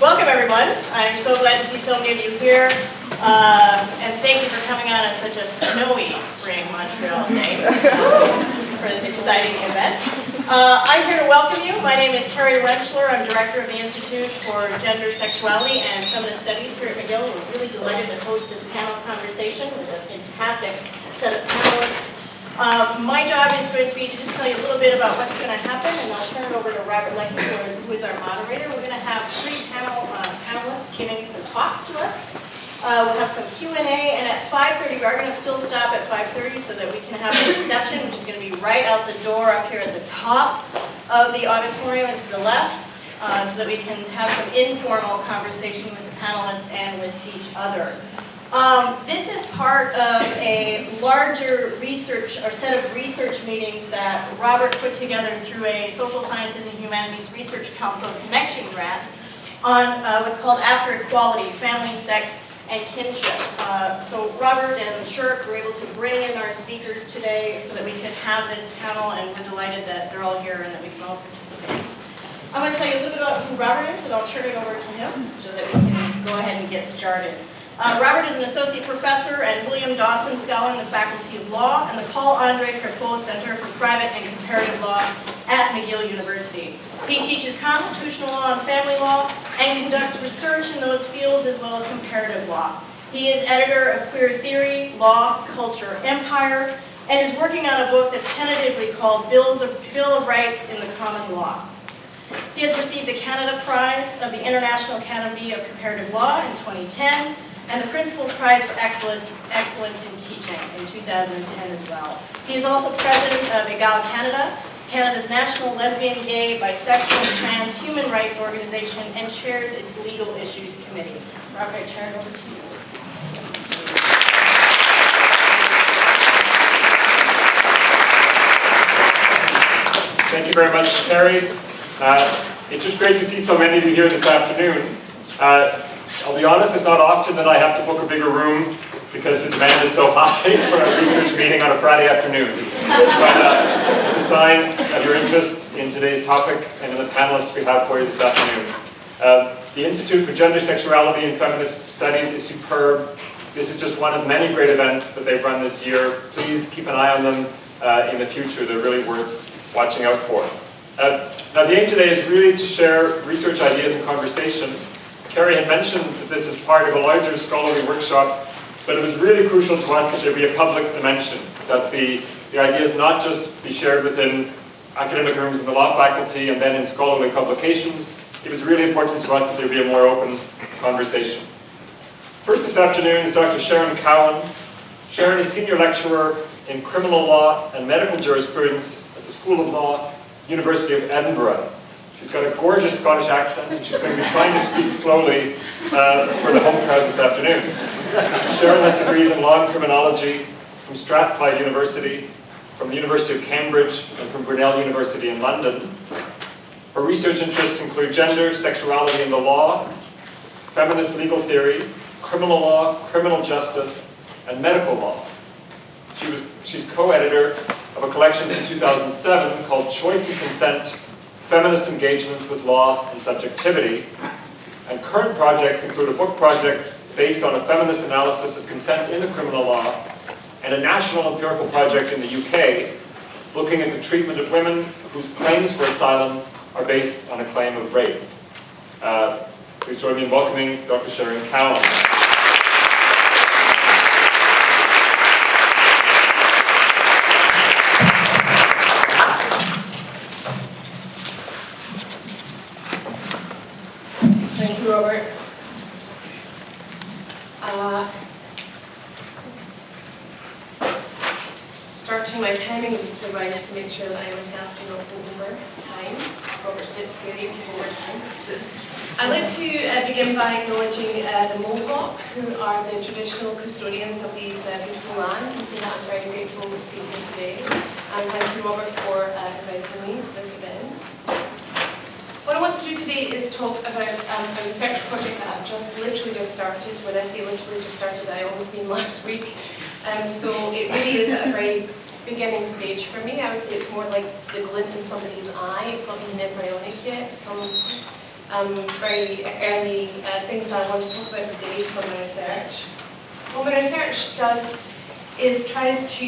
Welcome everyone. I'm so glad to see so many of you here, and thank you for coming on such a snowy spring Montreal day for this exciting event. I'm here to welcome you. My name is Carrie Rentschler. I'm director of the Institute for Gender, Sexuality, and Feminist Studies here at McGill. We're really delighted to host this panel conversation with a fantastic set of panelists. My job is going to be to just tell you a little bit about what's going to happen, and I'll turn it over to Robert Leckey, who is our moderator. We're going to have three panelists giving some talks to us. We'll have some Q&A, and at 5:30, we are going to still stop at 5:30 so that we can have a reception, which is going to be right out the door up here at the top of the auditorium and to the left, so that we can have some informal conversation with the panelists and with each other. This is part of a larger research, or set of research meetings that Robert put together through a Social Sciences and Humanities Research Council Connection Grant on what's called After Equality, Family, Sex, and Kinship. So Robert and Sharon were able to bring in our speakers today so that we could have this panel, and we're delighted that they're all here and that we can all participate. I'm going to tell you a little bit about who Robert is, and I'll turn it over to him so that we can go ahead and get started. Robert is an associate professor and William Dawson Scholar in the Faculty of Law and the Paul-André Crépeau Center for Private and Comparative Law at McGill University. He teaches constitutional law and family law and conducts research in those fields as well as comparative law. He is editor of Queer Theory, Law, Culture, Empire, and is working on a book that's tentatively called Bill of Rights in the Common Law. He has received the Canada Prize of the International Academy of Comparative Law in 2010, and the Principal's Prize for Excellence in Teaching in 2010 as well. He is also president of EGAL Canada, Canada's national lesbian, gay, bisexual, and trans human rights organization, and chairs its Legal Issues Committee. Robert, I turn it over to you. Thank you very much, Carrie. It's just great to see so many of you here this afternoon. I'll be honest, it's not often that I have to book a bigger room because the demand is so high for a research meeting on a Friday afternoon. But it's a sign of your interest in today's topic and in the panelists we have for you this afternoon. The Institute for Gender, Sexuality, and Feminist Studies is superb. This is just one of many great events that they've run this year. Please keep an eye on them in the future. They're really worth watching out for. Now the aim today is really to share research ideas and conversation. Carrie had mentioned that this is part of a larger scholarly workshop, but it was really crucial to us that there be a public dimension, that the ideas not just be shared within academic rooms in the law faculty and then in scholarly publications. It was really important to us that there be a more open conversation. First this afternoon is Dr. Sharon Cowan. Sharon is senior lecturer in criminal law and medical jurisprudence at the School of Law, University of Edinburgh. She's got a gorgeous Scottish accent, and she's going to be trying to speak slowly for the home crowd this afternoon. Sharon has degrees in law and criminology from Strathclyde University, from the University of Cambridge, and from Brunel University in London. Her research interests include gender, sexuality in the law, feminist legal theory, criminal law, criminal justice, and medical law. She's co-editor of a collection in 2007 called Choice and Consent, Feminist Engagements with Law and Subjectivity, and current projects include a book project based on a feminist analysis of consent in the criminal law, and a national empirical project in the UK looking at the treatment of women whose claims for asylum are based on a claim of rape. Please join me in welcoming Dr. Sharon Cowan. Robert. Starting my timing device to make sure that I myself do not go over time. Robert's a bit scary if you go over time. I'd like to begin by acknowledging the Mohawk, who are the traditional custodians of these beautiful lands, and say that I'm very grateful to be here today. And thank you, Robert, for inviting me to this event. What I want to do today is talk about a research project that I've literally just started. When I say literally just started, I almost mean last week. So it really is at a very beginning stage for me. I would say it's more like the glint in somebody's eye. It's not even embryonic yet. very early things that I want to talk about today from my research. What my research does is tries to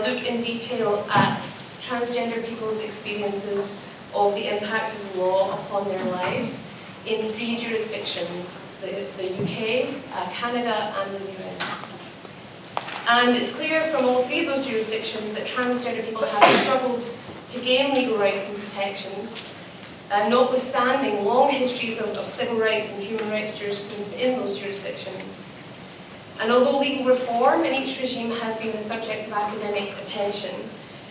look in detail at transgender people's experiences of the impact of the law upon their lives in 3 jurisdictions, the UK, Canada and the US. And it's clear from all 3 of those jurisdictions that transgender people have struggled to gain legal rights and protections, notwithstanding long histories of civil rights and human rights jurisprudence in those jurisdictions. And although legal reform in each regime has been the subject of academic attention,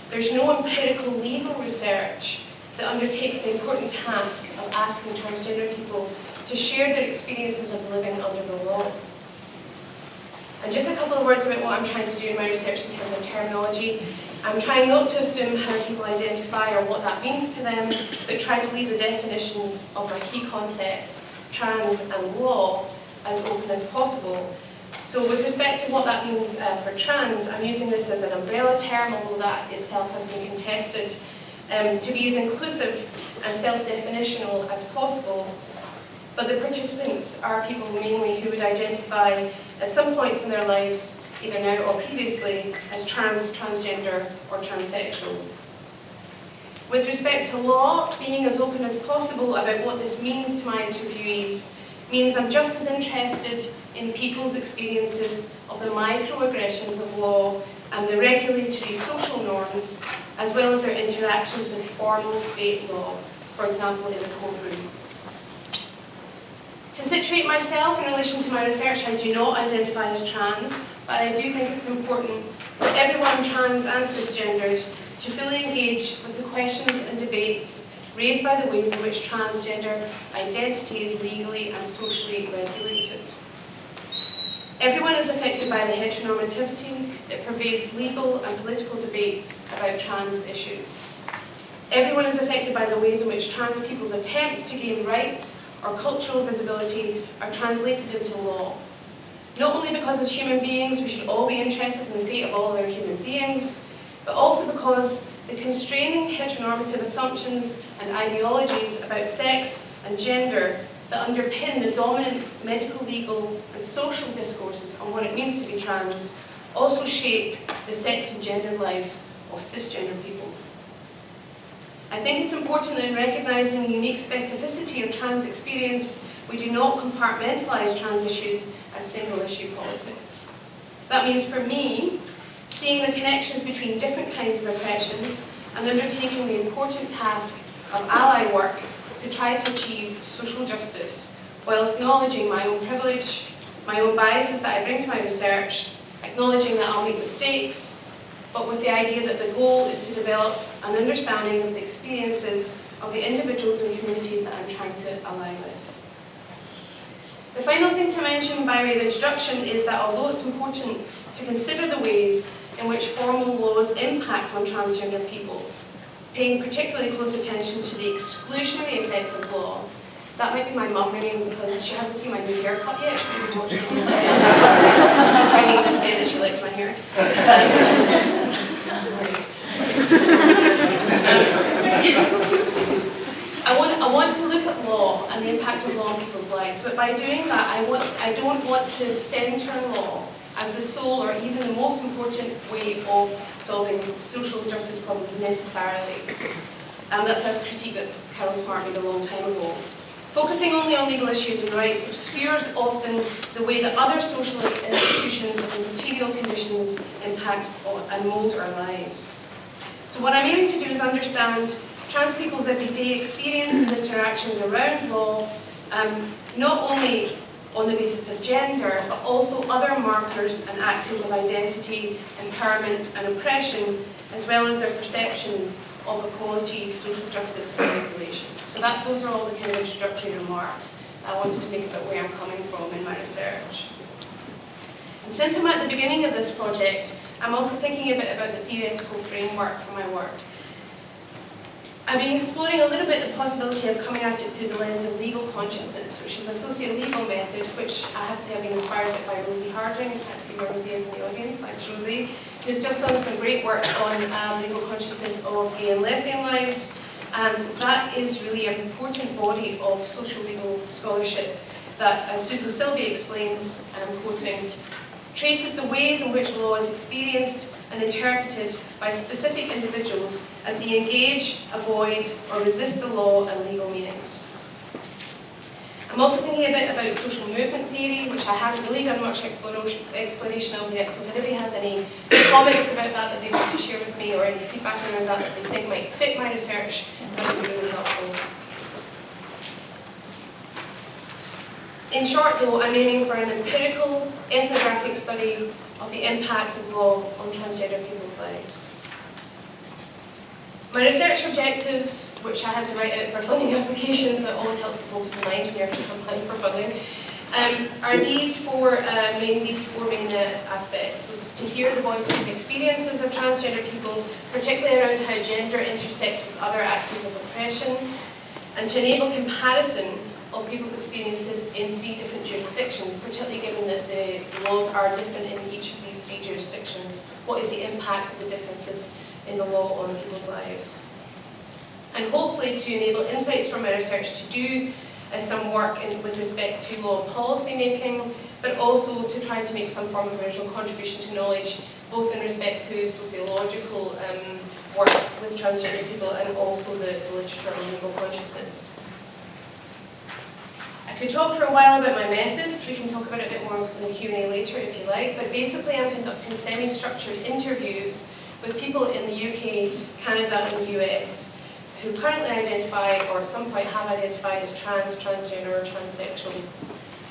there's no empirical legal research that undertakes the important task of asking transgender people to share their experiences of living under the law. And just a couple of words about what I'm trying to do in my research in terms of terminology. I'm trying not to assume how people identify or what that means to them, but try to leave the definitions of my key concepts, trans and law, as open as possible. So with respect to what that means for trans, I'm using this as an umbrella term, although that itself has been contested, to be as inclusive and self-definitional as possible. But the participants are people mainly who would identify at some points in their lives, either now or previously, as trans, transgender, or transsexual. With respect to law, being as open as possible about what this means to my interviewees means I'm just as interested in people's experiences of the microaggressions of law and the regulatory social norms, as well as their interactions with formal state law, for example in the courtroom. To situate myself in relation to my research, I do not identify as trans, but I do think it's important for everyone trans and cisgendered to fully engage with the questions and debates raised by the ways in which transgender identity is legally and socially regulated. Everyone is affected by the heteronormativity that pervades legal and political debates about trans issues. Everyone is affected by the ways in which trans people's attempts to gain rights or cultural visibility are translated into law. Not only because as human beings we should all be interested in the fate of all other human beings, but also because the constraining heteronormative assumptions and ideologies about sex and gender that underpin the dominant medical, legal and social discourses on what it means to be trans also shape the sex and gender lives of cisgender people. I think it's important that in recognising the unique specificity of trans experience, we do not compartmentalise trans issues as single issue politics. That means for me, seeing the connections between different kinds of oppressions and undertaking the important task of ally work to try to achieve social justice, while acknowledging my own privilege, my own biases that I bring to my research, acknowledging that I'll make mistakes, but with the idea that the goal is to develop an understanding of the experiences of the individuals and communities that I'm trying to align with. The final thing to mention by way of introduction is that although it's important to consider the ways in which formal laws impact on transgender people, paying particularly close attention to the exclusionary effects of law. That might be my mum ringing because she hasn't seen my new haircut yet. She might be watching. She's just ringing to say that she likes my hair. I want to look at law and the impact of law on people's lives, but by doing that, I don't want to centre law as the sole or even the most important way of solving social justice problems necessarily. That's a critique that Carol Smart made a long time ago. Focusing only on legal issues and rights obscures often the way that other social institutions and material conditions impact and mould our lives. So what I'm aiming to do is understand trans people's everyday experiences, interactions around law, not only on the basis of gender, but also other markers and axes of identity, empowerment and oppression, as well as their perceptions of equality, social justice and regulation. So those are all the kind of introductory remarks I wanted to make about where I'm coming from in my research. And since I'm at the beginning of this project, I'm also thinking a bit about the theoretical framework for my work. I've been exploring a little bit the possibility of coming at it through the lens of legal consciousness, which is a socio-legal method, which I have to say I've been inspired by Rosie Harding. I can't see where Rosie is in the audience, thanks Rosie, who's just done some great work on legal consciousness of gay and lesbian lives. And that is really an important body of social legal scholarship that, as Susan Silvey explains, and I'm quoting, traces the ways in which law is experienced and interpreted by specific individuals as they engage, avoid, or resist the law and legal meanings. I'm also thinking a bit about social movement theory, which I haven't really done much exploration of yet, so if anybody has any comments about that they want to share with me, or any feedback around that they think might fit my research, that would be really helpful. In short though, I'm aiming for an empirical, ethnographic study of the impact of law on transgender people's lives. My research objectives, which I had to write out for funding applications, so it always helps to focus in mind when you're applying for funding, are these four main aspects. So to hear the voices and experiences of transgender people, particularly around how gender intersects with other axes of oppression, and to enable comparison of people's experiences in 3 different jurisdictions, particularly given that the laws are different in each of these 3 jurisdictions. What is the impact of the differences in the law on people's lives? And hopefully to enable insights from my research to do some work with respect to law and policy making, but also to try to make some form of original contribution to knowledge, both in respect to sociological work with transgender people and also the literature on legal consciousness. I could talk for a while about my methods. We can talk about it a bit more in the Q&A later if you like, but basically I'm conducting semi-structured interviews with people in the UK, Canada and the US who currently identify, or at some point have identified as trans, transgender or transsexual.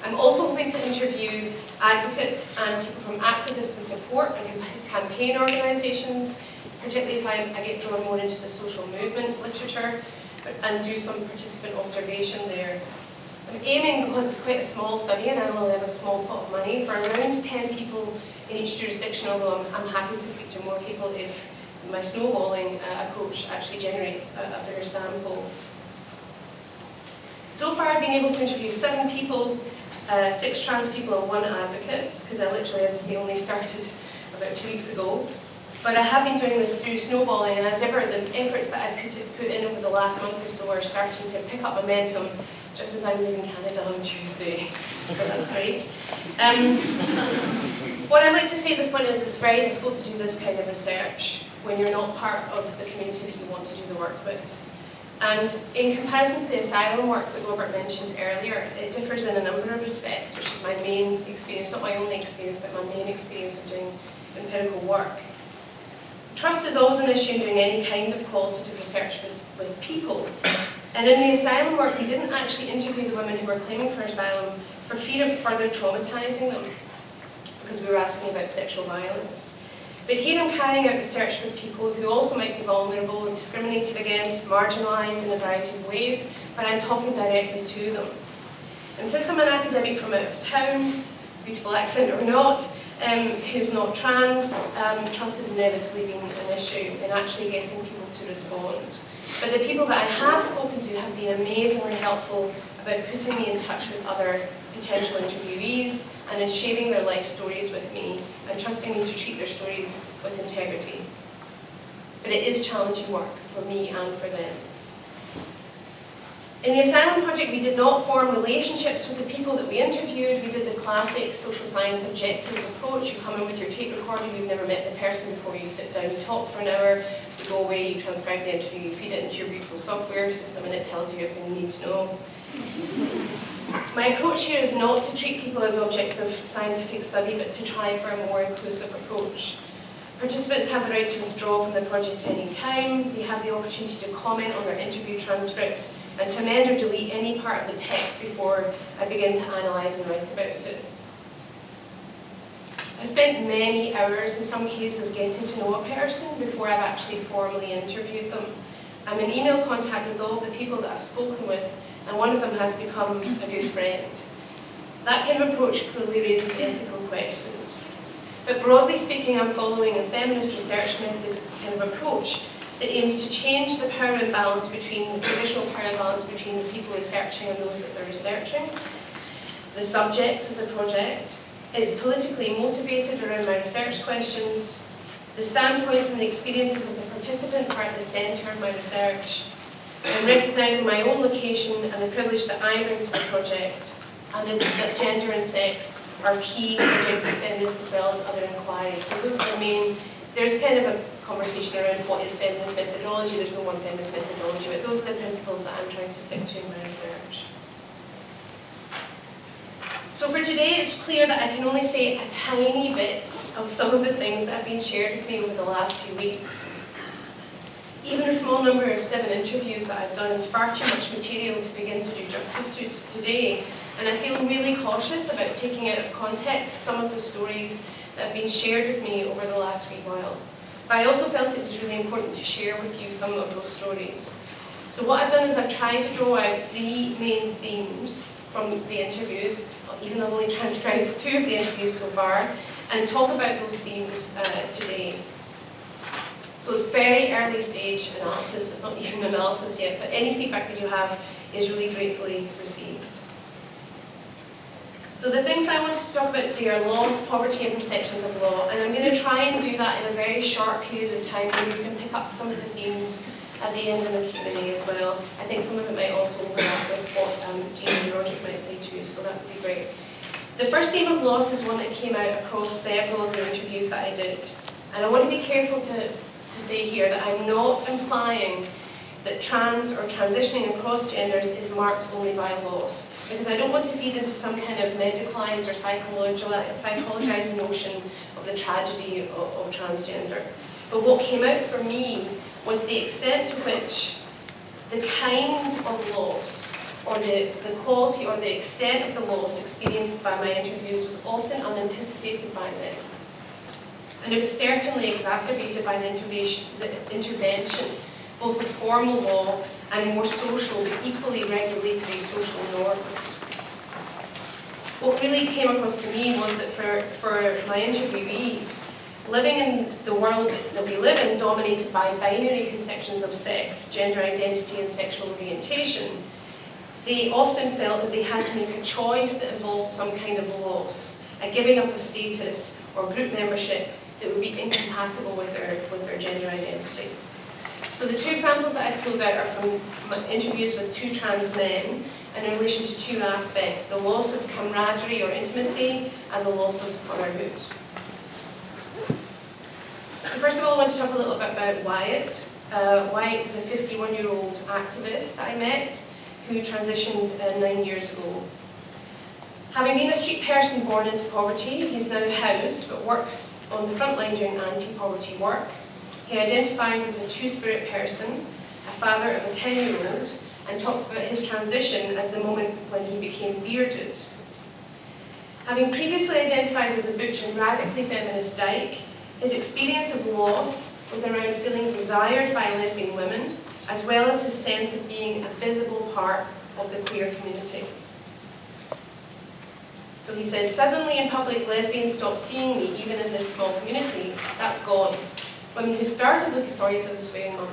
I'm also hoping to interview advocates and people from activist and support and campaign organisations, particularly if I get drawn more into the social movement literature, and do some participant observation there. I'm aiming, because it's quite a small study and I only have a small pot of money, for around 10 people in each jurisdiction, although I'm happy to speak to more people if my snowballing approach actually generates a bigger sample. So far I've been able to interview 7 people, 6 trans people and 1 advocate, because I literally, as I say, only started about 2 weeks ago. But I have been doing this through snowballing, and as ever, the efforts that I've put in over the last month or so are starting to pick up momentum, just as I'm leaving Canada on Tuesday, so that's great. What I'd like to say at this point is it's very difficult to do this kind of research when you're not part of the community that you want to do the work with. And in comparison to the asylum work that Robert mentioned earlier, it differs in a number of respects, which is my main experience, not my only experience, but my main experience of doing empirical work. Trust is always an issue in doing any kind of qualitative research with people. And in the asylum work, we didn't actually interview the women who were claiming for asylum for fear of further traumatising them, because we were asking about sexual violence. But here I'm carrying out research with people who also might be vulnerable, discriminated against, marginalised in a variety of ways, but I'm talking directly to them. And since I'm an academic from out of town, beautiful accent or not, who's not trans, trust has inevitably been an issue in actually getting people to respond. But the people that I have spoken to have been amazingly helpful about putting me in touch with other potential interviewees and in sharing their life stories with me and trusting me to treat their stories with integrity. But it is challenging work for me and for them. In the Asylum Project, we did not form relationships with the people that we interviewed. We did the classic social science objective approach. You come in with your tape recorder, you've never met the person before, you sit down, you talk for an hour, you go away, you transcribe the interview, you feed it into your beautiful software system, and it tells you everything you need to know. My approach here is not to treat people as objects of scientific study, but to try for a more inclusive approach. Participants have the right to withdraw from the project at any time. They have the opportunity to comment on their interview transcript and to amend or delete any part of the text before I begin to analyse and write about it. I spent many hours, in some cases, getting to know a person before I've actually formally interviewed them. I'm in email contact with all of the people that I've spoken with, and one of them has become a good friend. That kind of approach clearly raises ethical questions. But broadly speaking, I'm following a feminist research method kind of approach that aims to change the power imbalance between the traditional power imbalance between the people researching and those that they're researching. The subjects of the project is politically motivated around my research questions. The standpoints and the experiences of the participants are at the centre of my research. and recognising my own location and the privilege that I bring to the project, and that gender and sex are key subjects of feminists as well as other inquiries. So those are the main, there's kind of a conversation around what is feminist methodology. There's no one feminist methodology, but those are the principles that I'm trying to stick to in my research. So for today, it's clear that I can only say a tiny bit of some of the things that have been shared with me over the last few weeks. Even the small number of 7 interviews that I've done is far too much material to begin to do justice to today, and I feel really cautious about taking out of context some of the stories that have been shared with me over the last wee while. But I also felt it was really important to share with you some of those stories. So what I've done is I've tried to draw out 3 main themes from the interviews, even though I've only transcribed 2 of the interviews so far, and talk about those themes today. So it's very early stage analysis, it's not even analysis yet, but any feedback that you have is really gratefully received. So the things that I wanted to talk about today are laws, poverty and perceptions of law, and I'm going to try and do that in a very short period of time where you can pick up some of the themes at the end of the Q&A as well. I think some of it might also overlap with what Jean and Roderick might say too, so that would be great. The first theme of loss is one that came out across several of the interviews that I did, and I want to be careful to say here that I'm not implying that trans or transitioning across genders is marked only by loss, because I don't want to feed into some kind of medicalised or psychologised notion of the tragedy of transgender. But what came out for me was the extent to which the kind of loss, or the quality or the extent of the loss experienced by my interviews was often unanticipated by them. And it was certainly exacerbated by the intervention, both of formal law and more social but equally regulatory social norms. What really came across to me was that for my interviewees, living in the world that we live in, dominated by binary conceptions of sex, gender identity and sexual orientation, they often felt that they had to make a choice that involved some kind of loss, a giving up of status or group membership that would be incompatible with their gender identity. So the 2 examples that I've pulled out are from my interviews with 2 trans men and in relation to 2 aspects, the loss of camaraderie or intimacy and the loss of motherhood. So first of all, I want to talk a little bit about Wyatt. Wyatt is a 51-year-old activist that I met who transitioned 9 years ago. Having been a street person born into poverty, he's now housed but works on the front line doing anti-poverty work. He identifies as a two-spirit person, a father of a 10-year-old, and talks about his transition as the moment when he became bearded. Having previously identified as a butch and radically feminist dyke, his experience of loss was around feeling desired by lesbian women, as well as his sense of being a visible part of the queer community. So he said, suddenly in public, lesbians stopped seeing me, even in this small community. That's gone. Women who started looking, sorry for the swearing, Mum.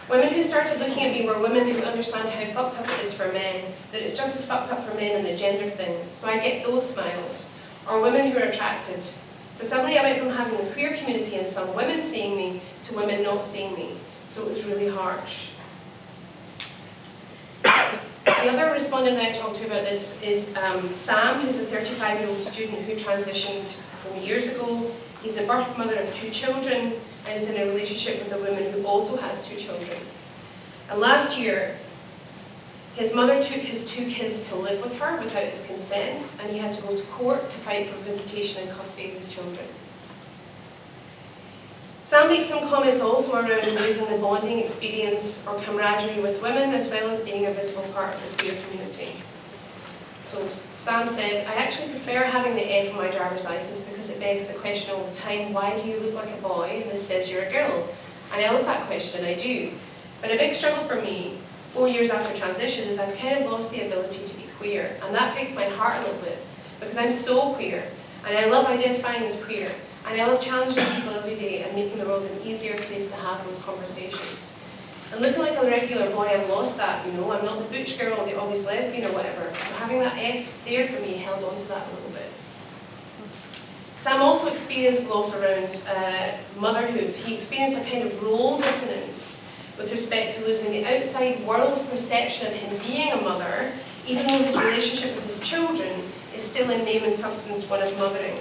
Women who started looking at me were women who understand how fucked up it is for men, that it's just as fucked up for men in the gender thing. So I get those smiles. Or women who are attracted. So suddenly I went from having the queer community and some women seeing me to women not seeing me. So it was really harsh. The other respondent that I talked to about this is Sam, who's a 35-year-old student who transitioned 4 years ago. He's a birth mother of 2 children and is in a relationship with a woman who also has 2 children. And last year, his mother took his 2 kids to live with her without his consent, and he had to go to court to fight for visitation and custody of his children. Sam makes some comments also around using the bonding experience or camaraderie with women, as well as being a visible part of the queer community. So Sam said, I actually prefer having the F on my driver's license because it begs the question all the time, why do you look like a boy and this says you're a girl? And I love that question, I do. But a big struggle for me, 4 years after transition, is I've kind of lost the ability to be queer. And that breaks my heart a little bit, because I'm so queer, and I love identifying as queer. And I love challenging people every day and making the world an easier place to have those conversations. And looking like a regular boy, I've lost that, you know. I'm not the butch girl or the obvious lesbian or whatever. So having that F there for me held on to that a little bit. Sam also experienced loss around motherhood. He experienced a kind of role dissonance with respect to losing the outside world's perception of him being a mother, even though his relationship with his children is still in name and substance one of mothering.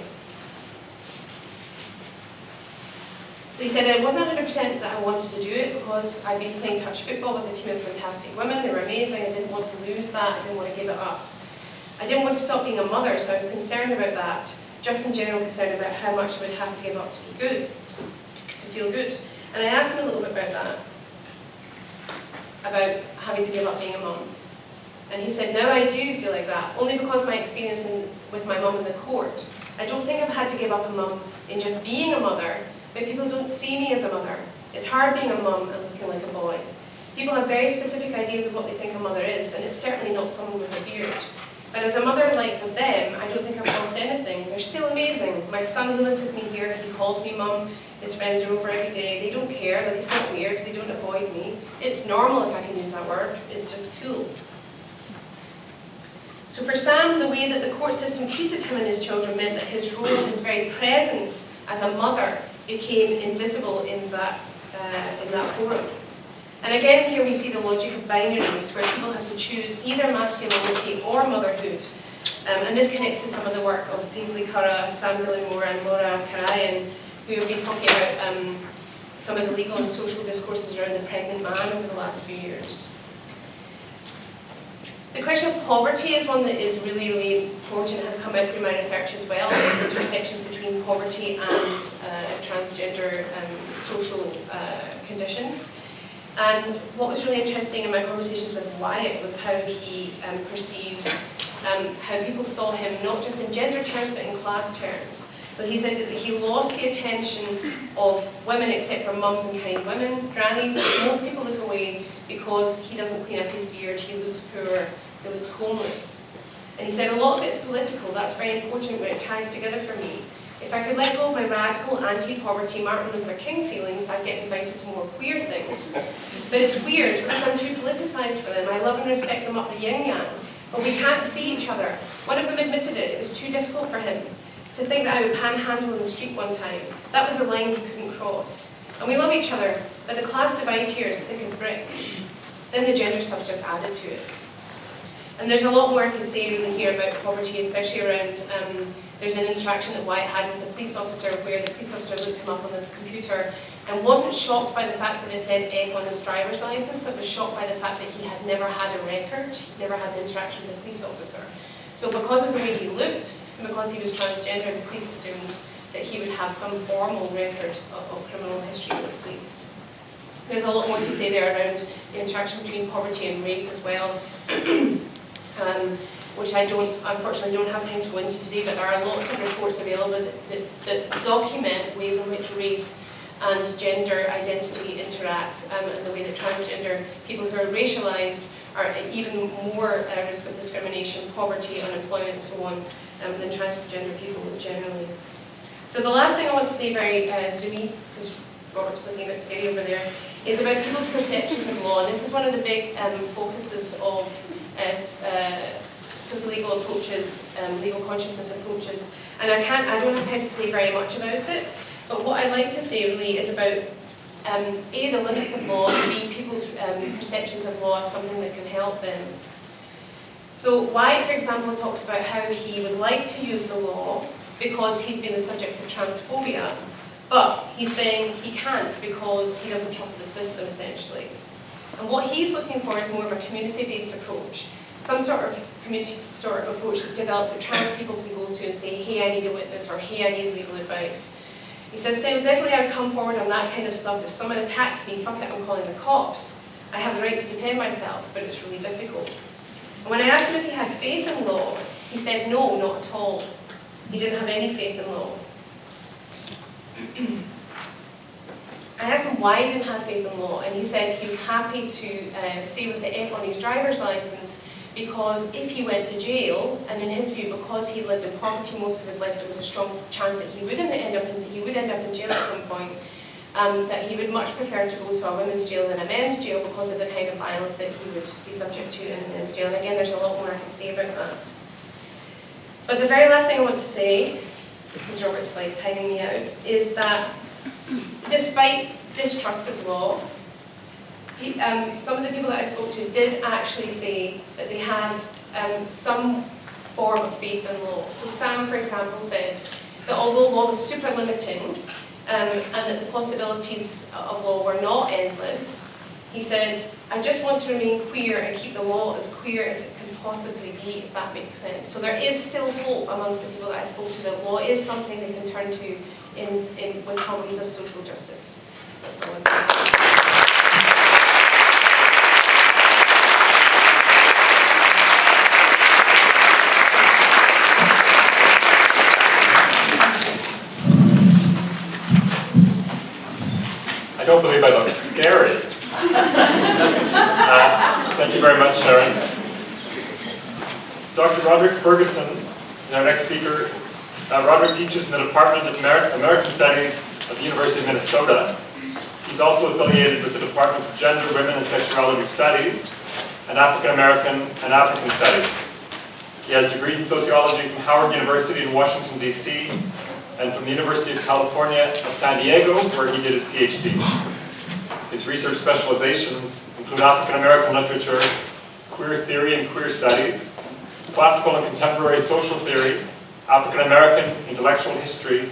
So he said, it wasn't 100% that I wanted to do it because I'd been playing touch football with a team of fantastic women. They were amazing. I didn't want to lose that. I didn't want to give it up. I didn't want to stop being a mother, so I was concerned about that. Just in general concerned about how much I would have to give up to be good, to feel good. And I asked him a little bit about that, about having to give up being a mum. And he said, now I do feel like that, only because of my experience with my mum in the court. I don't think I've had to give up a mum in just being a mother, but people don't see me as a mother. It's hard being a mum and looking like a boy. People have very specific ideas of what they think a mother is, and it's certainly not someone with a beard. But as a mother, like with them, I don't think I've lost anything. They're still amazing. My son who lives with me here, he calls me mum. His friends are over every day. They don't care. Like, it's not weird. They don't avoid me. It's normal, if I can use that word. It's just cool. So for Sam, the way that the court system treated him and his children meant that his role, his very presence as a mother, became invisible in that forum. And again, here we see the logic of binaries, where people have to choose either masculinity or motherhood. And this connects to some of the work of Paisley Curra, Sam Dillimore, and Laura Karayan, who have been talking about some of the legal and social discourses around the pregnant man over the last few years. The question of poverty is one that is really, really important and has come out through my research as well, the intersections between poverty and transgender social conditions. And what was really interesting in my conversations with Wyatt was how he perceived how people saw him not just in gender terms but in class terms. So he said that he lost the attention of women except for mums and kind women, grannies. Most people look away because he doesn't clean up his beard, he looks poor, he looks homeless. And he said a lot of it's political, that's very important when it ties together for me. If I could let go of my radical, anti-poverty, Martin Luther King feelings, I'd get invited to more queer things. But it's weird because I'm too politicized for them. I love and respect them up the yin-yang, but we can't see each other. One of them admitted it was too difficult for him to think that I would panhandle in the street one time. That was a line he couldn't cross. And we love each other, but the class divide here is thick as bricks. Then the gender stuff just added to it. And there's a lot more I can say really here about poverty, especially around, there's an interaction that Wyatt had with a police officer where the police officer looked him up on the computer and wasn't shocked by the fact that it said F on his driver's license, but was shocked by the fact that he had never had a record, he'd never had the interaction with a police officer. So because of the way he looked, and because he was transgender, the police assumed that he would have some formal record of criminal history with the police. There's a lot more to say there around the interaction between poverty and race as well, which I unfortunately don't have time to go into today, but there are lots of reports available that document ways in which race and gender identity interact, and the way that transgender people who are racialized are even more at risk of discrimination, poverty, unemployment, and so on, than transgender people generally. So the last thing I want to say very zoomy, because Robert's looking a bit scary over there, is about people's perceptions of law. And this is one of the big focuses of socio-legal approaches, legal consciousness approaches. And I don't have time to say very much about it, but what I'd like to say really is about A, the limits of law, and B, people's perceptions of law as something that can help them. So Wyatt, for example, talks about how he would like to use the law because he's been the subject of transphobia, but he's saying he can't because he doesn't trust the system, essentially. And what he's looking for is more of a community-based approach, some sort of community sort of approach developed that trans people can go to and say, hey, I need a witness, or hey, I need legal advice. He says, so definitely I'd come forward on that kind of stuff. If someone attacks me, fuck it, I'm calling the cops. I have the right to defend myself, but it's really difficult. And when I asked him if he had faith in law, he said no, not at all. He didn't have any faith in law. I asked him why he didn't have faith in law, and he said he was happy to stay with the F on his driver's license because if he went to jail, and in his view, because he lived in poverty most of his life, there was a strong chance that he would end up in jail at some point, that he would much prefer to go to a women's jail than a men's jail because of the kind of violence that he would be subject to in a men's jail. And again, there's a lot more I can say about that. But the very last thing I want to say, because Robert's like timing me out, is that despite distrust of law, some of the people that I spoke to did actually say that they had some form of faith in law. So Sam, for example, said that although law was super limiting and that the possibilities of law were not endless, he said, I just want to remain queer and keep the law as queer as it can possibly be, if that makes sense. So there is still hope amongst the people that I spoke to that law is something they can turn to with companies of social justice. That's all I'm saying. I don't believe I look scary. Thank you very much, Sharon. Dr. Roderick Ferguson is our next speaker. Roderick teaches in the Department of American Studies at the University of Minnesota. He's also affiliated with the Departments of Gender, Women and Sexuality Studies and African American and African Studies. He has degrees in sociology from Howard University in Washington, D.C., and from the University of California at San Diego, where he did his PhD. His research specializations include African American literature, queer theory and queer studies, classical and contemporary social theory, African American intellectual history,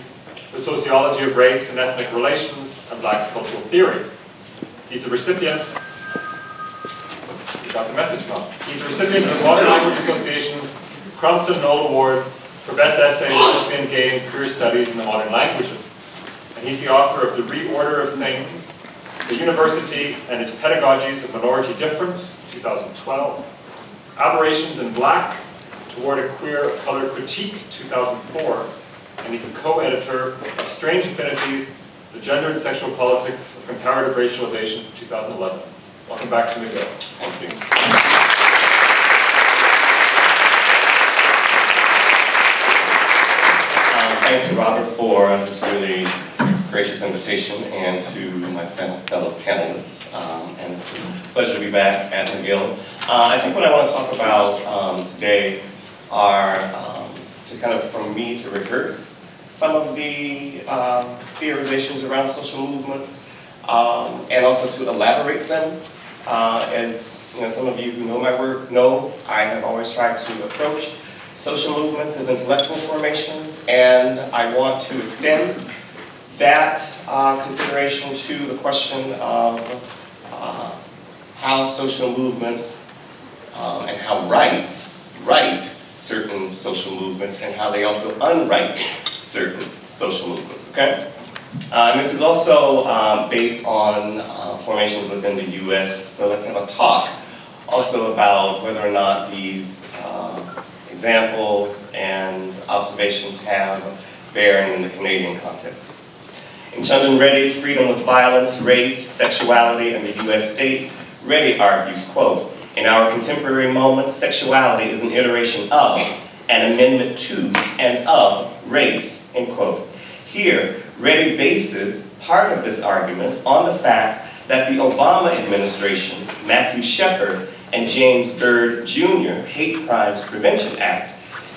the sociology of race and ethnic relations, and Black cultural theory. He's the recipient, you got the message, Mom. He's the recipient of the Modern Language Association's Crumpton Knoll Award for Best Essay in Lesbian, Gay, and Queer Studies in the Modern Languages. And he's the author of The Reorder of Things, The University and Its Pedagogies of Minority Difference, 2012, Aberrations in Black, Toward a Queer Color Critique, 2004, and he's the co-editor of Strange Affinities, The Gender and Sexual Politics of Comparative Racialization, 2011. Welcome back to McGill. Thank you. Thanks to Robert for this really gracious invitation, and to my fellow panelists. And it's a pleasure to be back at McGill. I think what I want to talk about today are to kind of, from me, to rehearse some of the theorizations around social movements, and also to elaborate them. As you know, some of you who know my work know, I have always tried to approach social movements as intellectual formations, and I want to extend that consideration to the question of how social movements and how rights right certain social movements, and how they also unright certain social movements, okay? And this is also based on formations within the US, so let's have a talk also about whether or not these examples and observations have bearing in the Canadian context. In Chandan Reddy's Freedom with Violence, Race, Sexuality, and the US State, Reddy argues, quote, in our contemporary moment, sexuality is an iteration of, an amendment to, and of race, end quote. Here, Reddy bases part of this argument on the fact that the Obama administration's Matthew Shepard and James Byrd Jr. Hate Crimes Prevention Act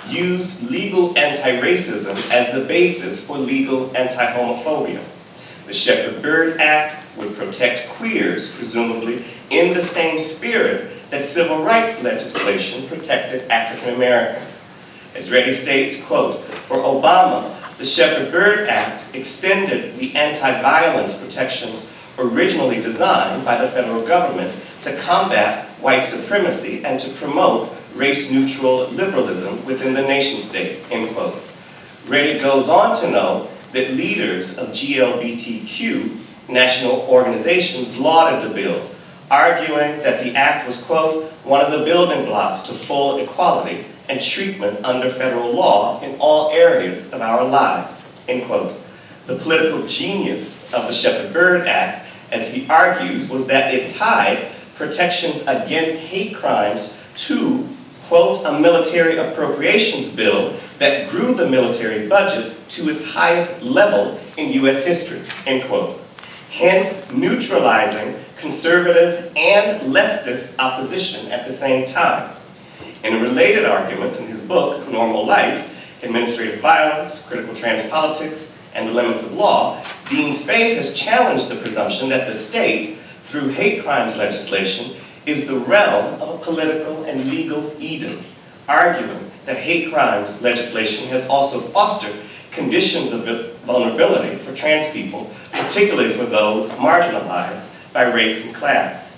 used legal anti-racism as the basis for legal anti-homophobia. The Shepard-Byrd Act would protect queers, presumably, in the same spirit that civil rights legislation protected African Americans. As Reddy states, quote, for Obama, the Shepard-Byrd Act extended the anti-violence protections originally designed by the federal government to combat white supremacy and to promote race-neutral liberalism within the nation-state, end quote. Reddy goes on to note that leaders of GLBTQ national organizations lauded the bill, arguing that the act was, quote, one of the building blocks to full equality and treatment under federal law in all areas of our lives, end quote. The political genius of the Shepard-Byrd Act, as he argues, was that it tied protections against hate crimes to, quote, a military appropriations bill that grew the military budget to its highest level in US history, end quote. Hence, neutralizing conservative and leftist opposition at the same time. In a related argument in his book, Normal Life, Administrative Violence, Critical Trans Politics, and the Limits of Law, Dean Spade has challenged the presumption that the state, through hate crimes legislation is the realm of a political and legal Eden, arguing that hate crimes legislation has also fostered conditions of vulnerability for trans people, particularly for those marginalized by race and class.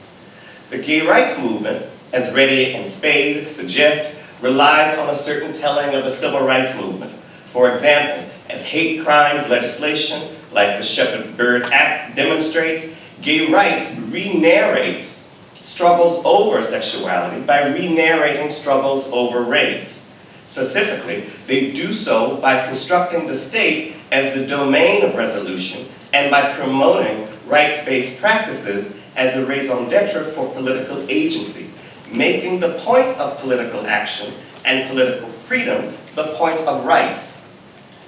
The gay rights movement, as Leckey and Spade suggest, relies on a certain telling of the civil rights movement. For example, as hate crimes legislation, like the Shepherd-Byrd Act demonstrates, gay rights re-narrates struggles over sexuality by re-narrating struggles over race. Specifically, they do so by constructing the state as the domain of resolution and by promoting rights-based practices as the raison d'etre for political agency, making the point of political action and political freedom the point of rights.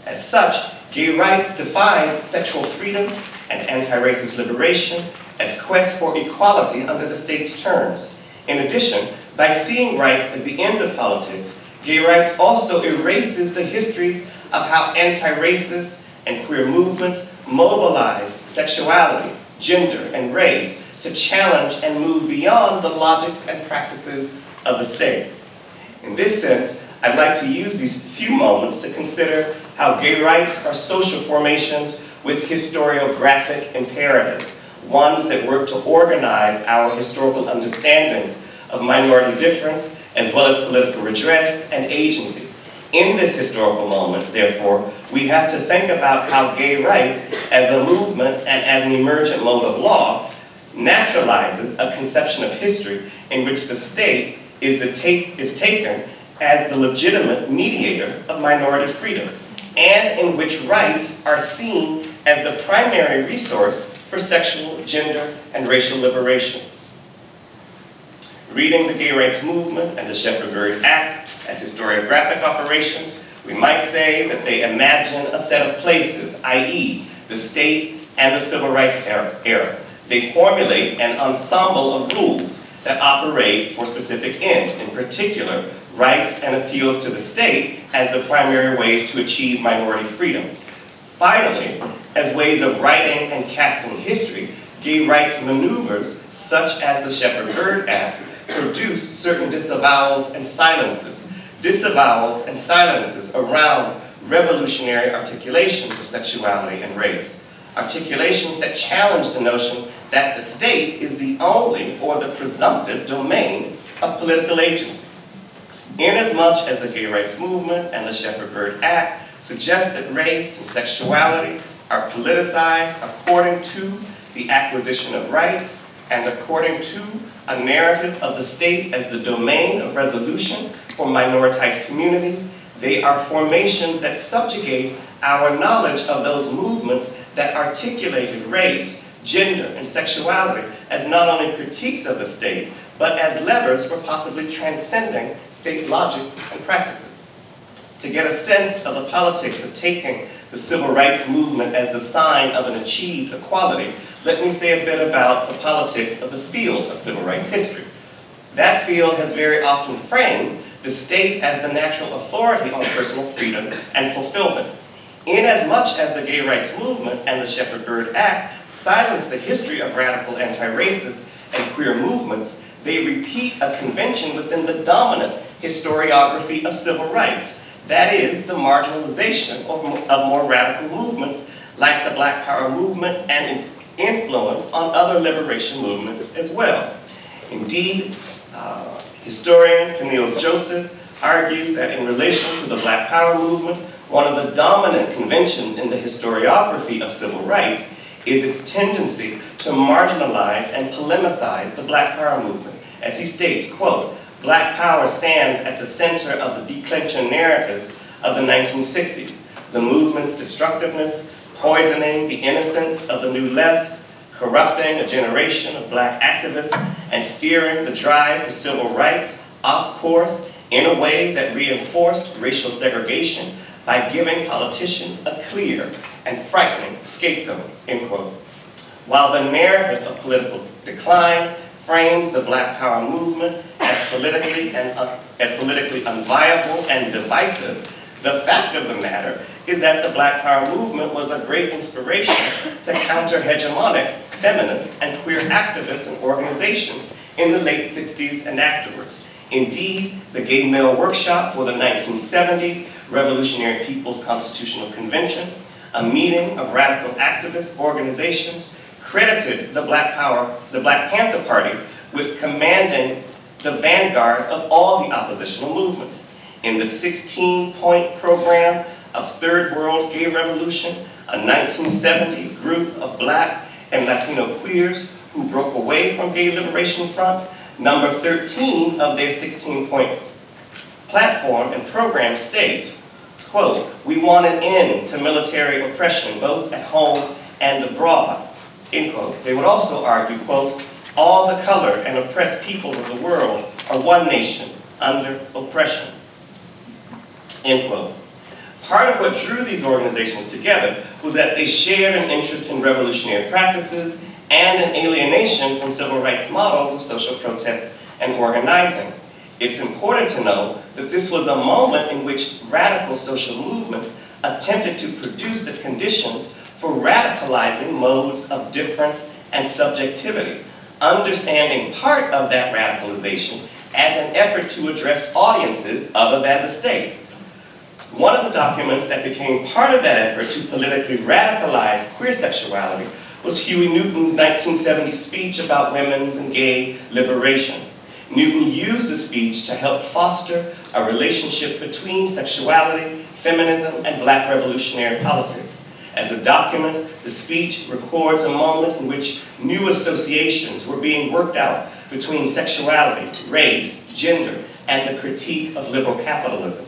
As such, gay rights defines sexual freedom and anti-racist liberation as quest for equality under the state's terms. In addition, by seeing rights as the end of politics, gay rights also erases the histories of how anti-racist and queer movements mobilized sexuality, gender, and race to challenge and move beyond the logics and practices of the state. In this sense, I'd like to use these few moments to consider how gay rights are social formations with historiographic imperatives, ones that work to organize our historical understandings of minority difference as well as political redress and agency. In this historical moment, therefore, we have to think about how gay rights as a movement and as an emergent mode of law naturalizes a conception of history in which the state is taken as the legitimate mediator of minority freedom, and in which rights are seen as the primary resource for sexual, gender, and racial liberation. Reading the gay rights movement and the Shepherd-Byrd Act as historiographic operations, we might say that they imagine a set of places, i.e., the state and the civil rights era. They formulate an ensemble of rules that operate for specific ends, in particular, rights and appeals to the state as the primary ways to achieve minority freedom. Finally, as ways of writing and casting history, gay rights maneuvers, such as the Shepherd-Byrd Act, produce certain disavowals and silences. Disavowals and silences around revolutionary articulations of sexuality and race. Articulations that challenge the notion that the state is the only or the presumptive domain of political agency. Inasmuch as the gay rights movement and the Shepherd-Byrd Act suggest that race and sexuality are politicized according to the acquisition of rights and according to a narrative of the state as the domain of resolution for minoritized communities, they are formations that subjugate our knowledge of those movements that articulated race, gender, and sexuality as not only critiques of the state, but as levers for possibly transcending state logics and practices. To get a sense of the politics of taking the civil rights movement as the sign of an achieved equality, let me say a bit about the politics of the field of civil rights history. That field has very often framed the state as the natural authority on personal freedom and fulfillment. Inasmuch as the gay rights movement and the Shepherd-Byrd Act silence the history of radical anti-racist and queer movements, they repeat a convention within the dominant historiography of civil rights. That is, the marginalization of more radical movements like the Black Power movement and its influence on other liberation movements as well. Indeed, historian Camille Joseph argues that in relation to the Black Power movement, one of the dominant conventions in the historiography of civil rights is its tendency to marginalize and polemicize the Black Power movement. As he states, quote, Black Power stands at the center of the declension narratives of the 1960s. The movement's destructiveness, poisoning the innocence of the new left, corrupting a generation of Black activists, and steering the drive for civil rights off course in a way that reinforced racial segregation by giving politicians a clear and frightening scapegoat, end quote. While the narrative of political decline frames the Black Power movement as politically unviable and divisive, the fact of the matter is that the Black Power movement was a great inspiration to counter-hegemonic feminists, and queer activists and organizations in the late 60s and afterwards. Indeed, the Gay Male Workshop for the 1970 Revolutionary People's Constitutional Convention, a meeting of radical activist organizations, credited the Black Panther Party with commanding the vanguard of all the oppositional movements. In the 16-point program of Third World Gay Revolution, a 1970 group of Black and Latino queers who broke away from Gay Liberation Front, number 13 of their 16-point platform and program states, quote, "We want an end to military oppression both at home and abroad," end quote. They would also argue, quote, "All the colored and oppressed peoples of the world are one nation under oppression," end quote. Part of what drew these organizations together was that they shared an interest in revolutionary practices and an alienation from civil rights models of social protest and organizing. It's important to know that this was a moment in which radical social movements attempted to produce the conditions for radicalizing modes of difference and subjectivity, understanding part of that radicalization as an effort to address audiences other than the state. One of the documents that became part of that effort to politically radicalize queer sexuality was Huey Newton's 1970 speech about women's and gay liberation. Newton used the speech to help foster a relationship between sexuality, feminism, and Black revolutionary politics. As a document, the speech records a moment in which new associations were being worked out between sexuality, race, gender, and the critique of liberal capitalism.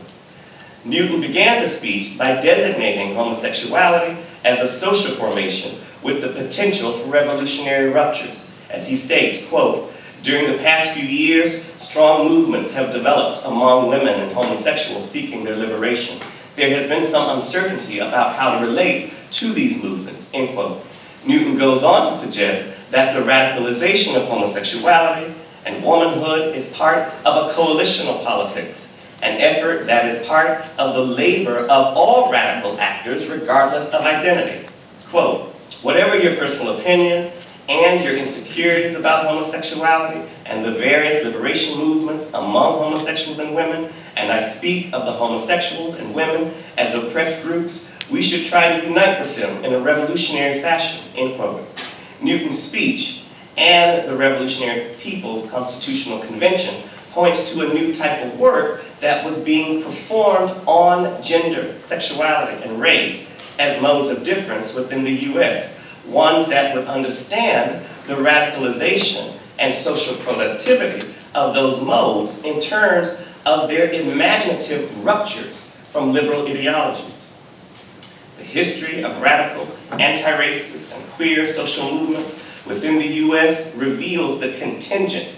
Newton began the speech by designating homosexuality as a social formation with the potential for revolutionary ruptures. As he states, quote, "During the past few years, strong movements have developed among women and homosexuals seeking their liberation. There has been some uncertainty about how to relate to these movements," end quote. Newton goes on to suggest that the radicalization of homosexuality and womanhood is part of a coalitional politics, an effort that is part of the labor of all radical actors regardless of identity. Quote, "Whatever your personal opinion and your insecurities about homosexuality and the various liberation movements among homosexuals and women, and I speak of the homosexuals and women as oppressed groups, we should try to unite with them in a revolutionary fashion," end quote. Newton's speech and the Revolutionary People's Constitutional Convention points to a new type of work that was being performed on gender, sexuality, and race as modes of difference within the US, ones that would understand the radicalization and social productivity of those modes in terms of their imaginative ruptures from liberal ideologies. The history of radical, anti-racist, and queer social movements within the US reveals the contingent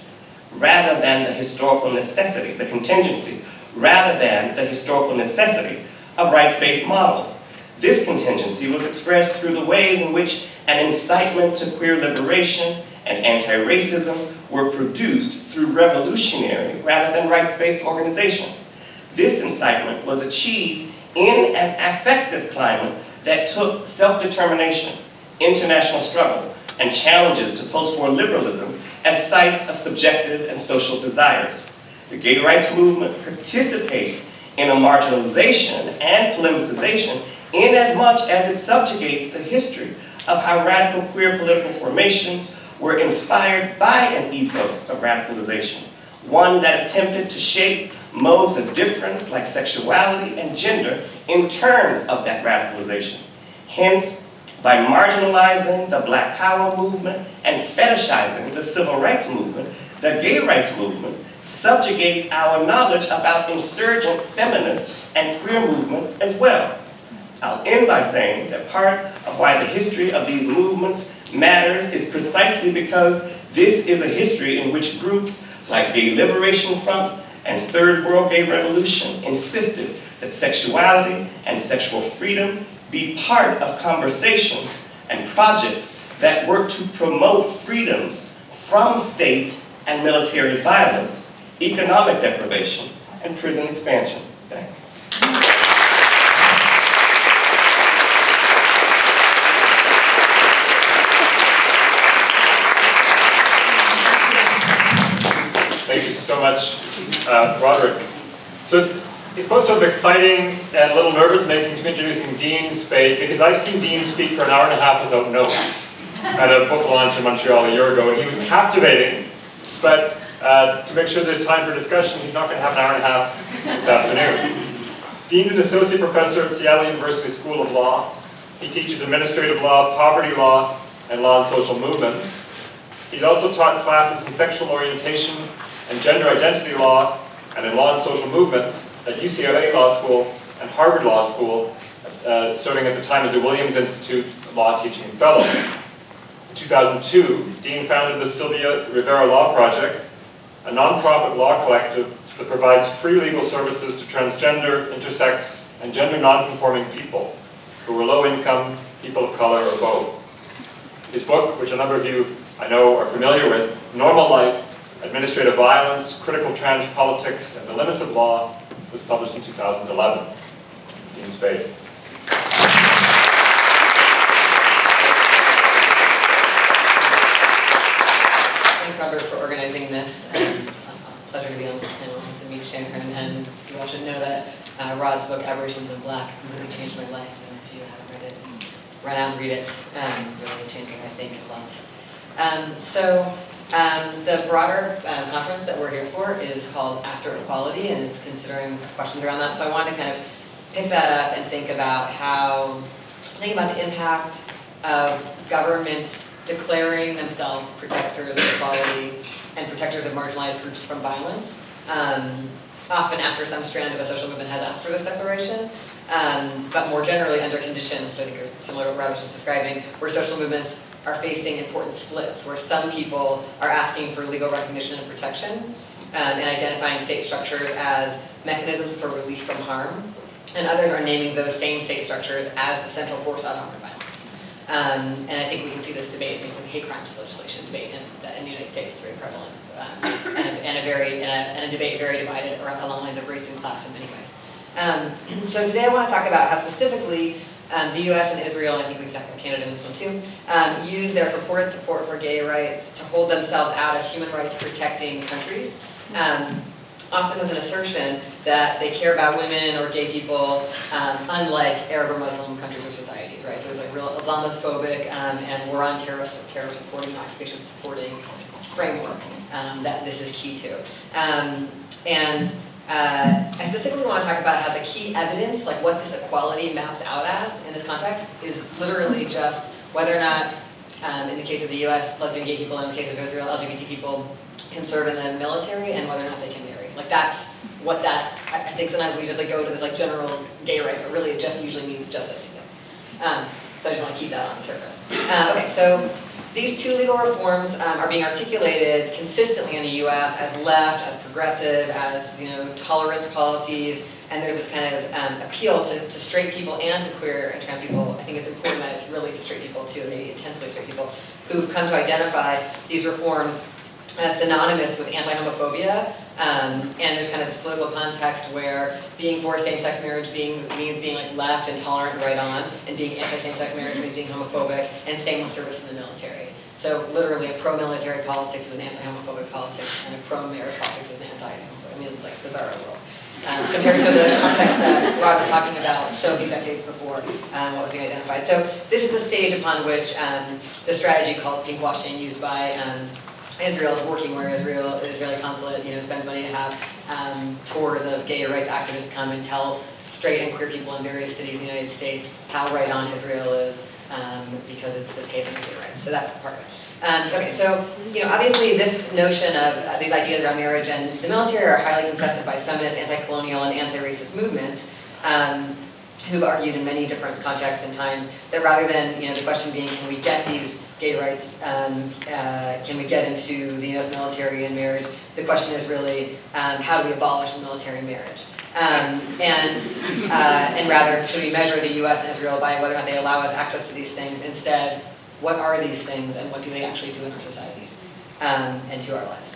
rather than the historical necessity, the contingency, rather than the historical necessity of rights-based models. This contingency was expressed through the ways in which an incitement to queer liberation and anti-racism were produced through revolutionary rather than rights-based organizations. This incitement was achieved in an affective climate that took self-determination, international struggle, and challenges to post-war liberalism as sites of subjective and social desires. The gay rights movement participates in a marginalization and polemicization in as much as it subjugates the history of how radical queer political formations were inspired by an ethos of radicalization, one that attempted to shape modes of difference like sexuality and gender in terms of that radicalization. Hence, by marginalizing the Black Power movement and fetishizing the civil rights movement, the gay rights movement subjugates our knowledge about insurgent feminist and queer movements as well. I'll end by saying that part of why the history of these movements matters is precisely because this is a history in which groups like Gay Liberation Front and Third World Gay Revolution insisted that sexuality and sexual freedom be part of conversations and projects that work to promote freedoms from state and military violence, economic deprivation, and prison expansion. Thanks. much, Roderick. So it's both sort of exciting and a little nervous-making to be introducing Dean Spade, because I've seen Dean speak for an hour and a half without notes at a book launch in Montreal a year ago, and he was captivating. But to make sure there's time for discussion, he's not going to have an hour and a half this afternoon. Dean's an associate professor at Seattle University School of Law. He teaches administrative law, poverty law, and law and social movements. He's also taught classes in sexual orientation and gender identity law and in law and social movements at UCLA Law School and Harvard Law School, serving at the time as a Williams Institute Law Teaching Fellow. In 2002, Dean founded the Sylvia Rivera Law Project, a nonprofit law collective that provides free legal services to transgender, intersex, and gender nonconforming people who are low income, people of color, or both. His book, which a number of you I know are familiar with, Normal Life, Administrative Violence, Critical Trans Politics, and the Limits of Law, was published in 2011. Dean Spade. Thanks, Robert, for organizing this. It's a pleasure to be on this panel and to meet Sharon. And you all should know that Rod's book, Aberrations in Black, completely changed my life. And if you haven't read it, run out and read it. Really changing, I think, a lot. The broader conference that we're here for is called After Equality, and is considering questions around that. So I wanted to kind of pick that up and think about the impact of governments declaring themselves protectors of equality and protectors of marginalized groups from violence, often after some strand of a social movement has asked for this declaration, but more generally under conditions, which I think are similar to what Rob was just describing, where social movements are facing important splits, where some people are asking for legal recognition and protection, and identifying state structures as mechanisms for relief from harm, and others are naming those same state structures as the central force of harm and violence. And I think we can see this debate, things like hate crimes legislation debate in the United States is very prevalent, and a debate very divided along the lines of race and class in many ways. So today I want to talk about how specifically the US and Israel, and I think we can talk about Canada in this one too, use their purported support for gay rights to hold themselves out as human rights protecting countries, often with an assertion that they care about women or gay people, unlike Arab or Muslim countries or societies, right? So there's like real Islamophobic and war on terror supporting, occupation supporting framework that this is key to. I specifically want to talk about how the key evidence, like what this equality maps out as in this context, is literally just whether or not, in the case of the US, lesbian gay people, in the case of Israel, LGBT people can serve in the military, and whether or not they can marry. Like that's what that, I think sometimes we just like go to this like general gay rights, but really it just usually means just those two things. So I just want to keep that on the surface. Okay, so these two legal reforms are being articulated consistently in the US as left, as progressive, as tolerance policies, and there's this kind of appeal to straight people and to queer and trans people. I think it's important that it's really to straight people too, maybe intensely straight people, who've come to identify these reforms as synonymous with anti-homophobia, and there's kind of this political context where being for same-sex marriage means being like left and tolerant and right on, and being anti-same-sex marriage means being homophobic, and same with service in the military. So literally a pro-military politics is an anti-homophobic politics, and a pro-marriage politics is an anti-homophobic. I mean, it's like bizarro world. Compared to the context that Rod was talking about so few decades before what was being identified. So this is the stage upon which the strategy called pinkwashing used by Israel is working, where the Israeli consulate, spends money to have tours of gay rights activists come and tell straight and queer people in various cities in the United States how right on Israel is, because it's this haven of gay rights. So that's part of it. Okay, so obviously this notion of these ideas around marriage and the military are highly contested by feminist, anti-colonial, and anti-racist movements. Who've argued in many different contexts and times that rather than the question being, can we get these gay rights, can we get into the US military and marriage, the question is really, how do we abolish the military marriage? And rather, should we measure the US and Israel by whether or not they allow us access to these things? Instead, what are these things and what do they actually do in our societies and to our lives?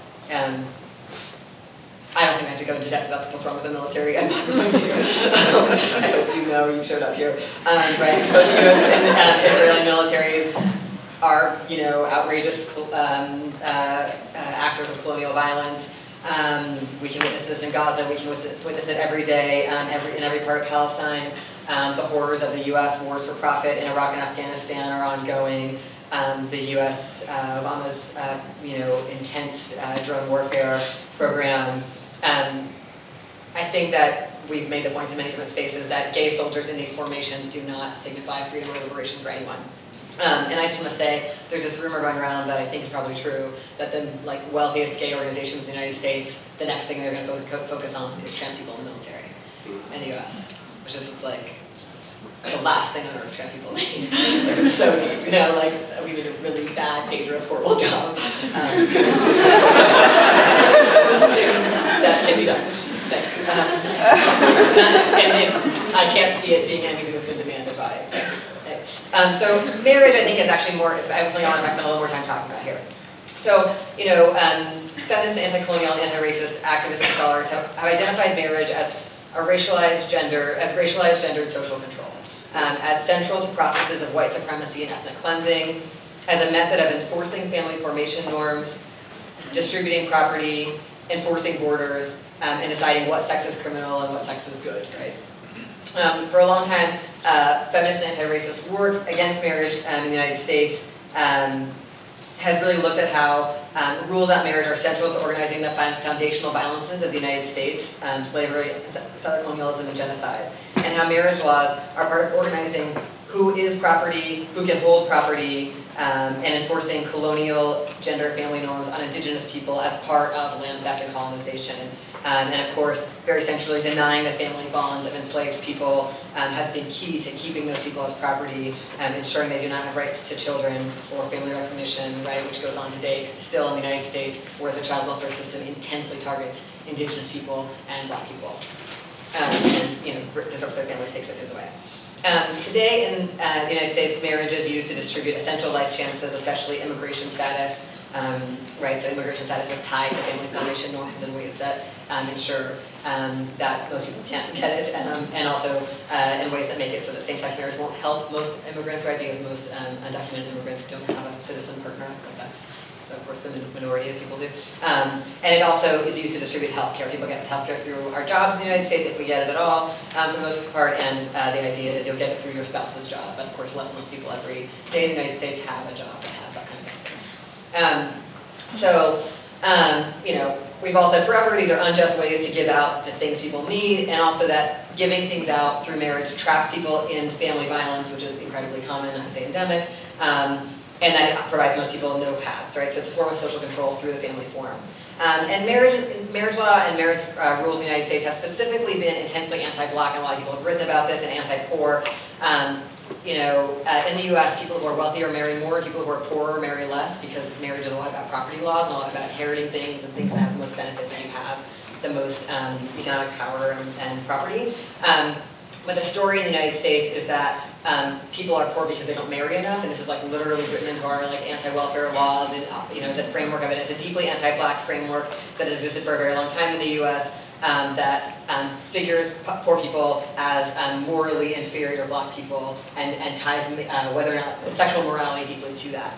I don't think I have to go into depth about what's wrong with the military. I'm not going to. I hope you showed up here. Right? Both US and Israeli militaries are, outrageous actors of colonial violence. We can witness this in Gaza. We can witness it every day in every part of Palestine. The horrors of the U.S. wars for profit in Iraq and Afghanistan are ongoing. The U.S. Obama's intense drone warfare program. I think that we've made the point in many different spaces that gay soldiers in these formations do not signify freedom or liberation for anyone. And I just want to say, there's this rumor going around that I think is probably true, that the wealthiest gay organizations in the United States, the next thing they're going to focus on is trans people in the military in the U.S., which is just like the last thing on earth trans people need. It's so deep, we did a really bad, dangerous, horrible job. That can be done. Thanks. And I can't see it being anything that's been demanded by it. So marriage, I think, is actually more, I want to spend a little more time talking about here. So, feminist, anti-colonial, and anti-racist activists and scholars have identified marriage as racialized gendered social control, as central to processes of white supremacy and ethnic cleansing, as a method of enforcing family formation norms, distributing property, enforcing borders, and deciding what sex is criminal and what sex is good, right? For a long time, feminist and anti-racist work against marriage in the United States has really looked at how rules on marriage are central to organizing the foundational violences of the United States, slavery, Southern colonialism, and genocide, and how marriage laws are part of organizing who is property, who can hold property, and enforcing colonial gender and family norms on indigenous people as part of land theft and colonization. And of course, very centrally, denying the family bonds of enslaved people has been key to keeping those people as property, ensuring they do not have rights to children or family recognition, right, which goes on today still in the United States, where the child welfare system intensely targets indigenous people and black people. Disrupts their families, takes their kids away. Today in the United States, marriage is used to distribute essential life chances, especially immigration status. Right, so immigration status is tied to family formation norms in ways that ensure that most people can't get it, and also in ways that make it so that same-sex marriage won't help most immigrants, right, because most undocumented immigrants don't have a citizen partner. Like that's, of course, the minority of people do. And it also is used to distribute healthcare. People get healthcare through our jobs in the United States, if we get it at all, for the most part, and the idea is you'll get it through your spouse's job. But of course, less and less people every day in the United States have a job that has that kind of thing. We've all said forever these are unjust ways to give out the things people need, and also that giving things out through marriage traps people in family violence, which is incredibly common, I'd say endemic, and that it provides most people no paths, right? So it's a form of social control through the family form. And marriage law and marriage rules in the United States have specifically been intensely anti-black, and a lot of people have written about this, and anti-poor. In the U.S., people who are wealthier marry more, people who are poorer marry less, because marriage is a lot about property laws and a lot about inheriting things and things that have the most benefits, and you have the most economic power and property. But the story in the United States is that people are poor because they don't marry enough, and this is literally written into our anti-welfare laws, and the framework of it. It's a deeply anti-black framework that has existed for a very long time in the U.S. That figures poor people as morally inferior to black people, and ties whether or not sexual morality deeply to that.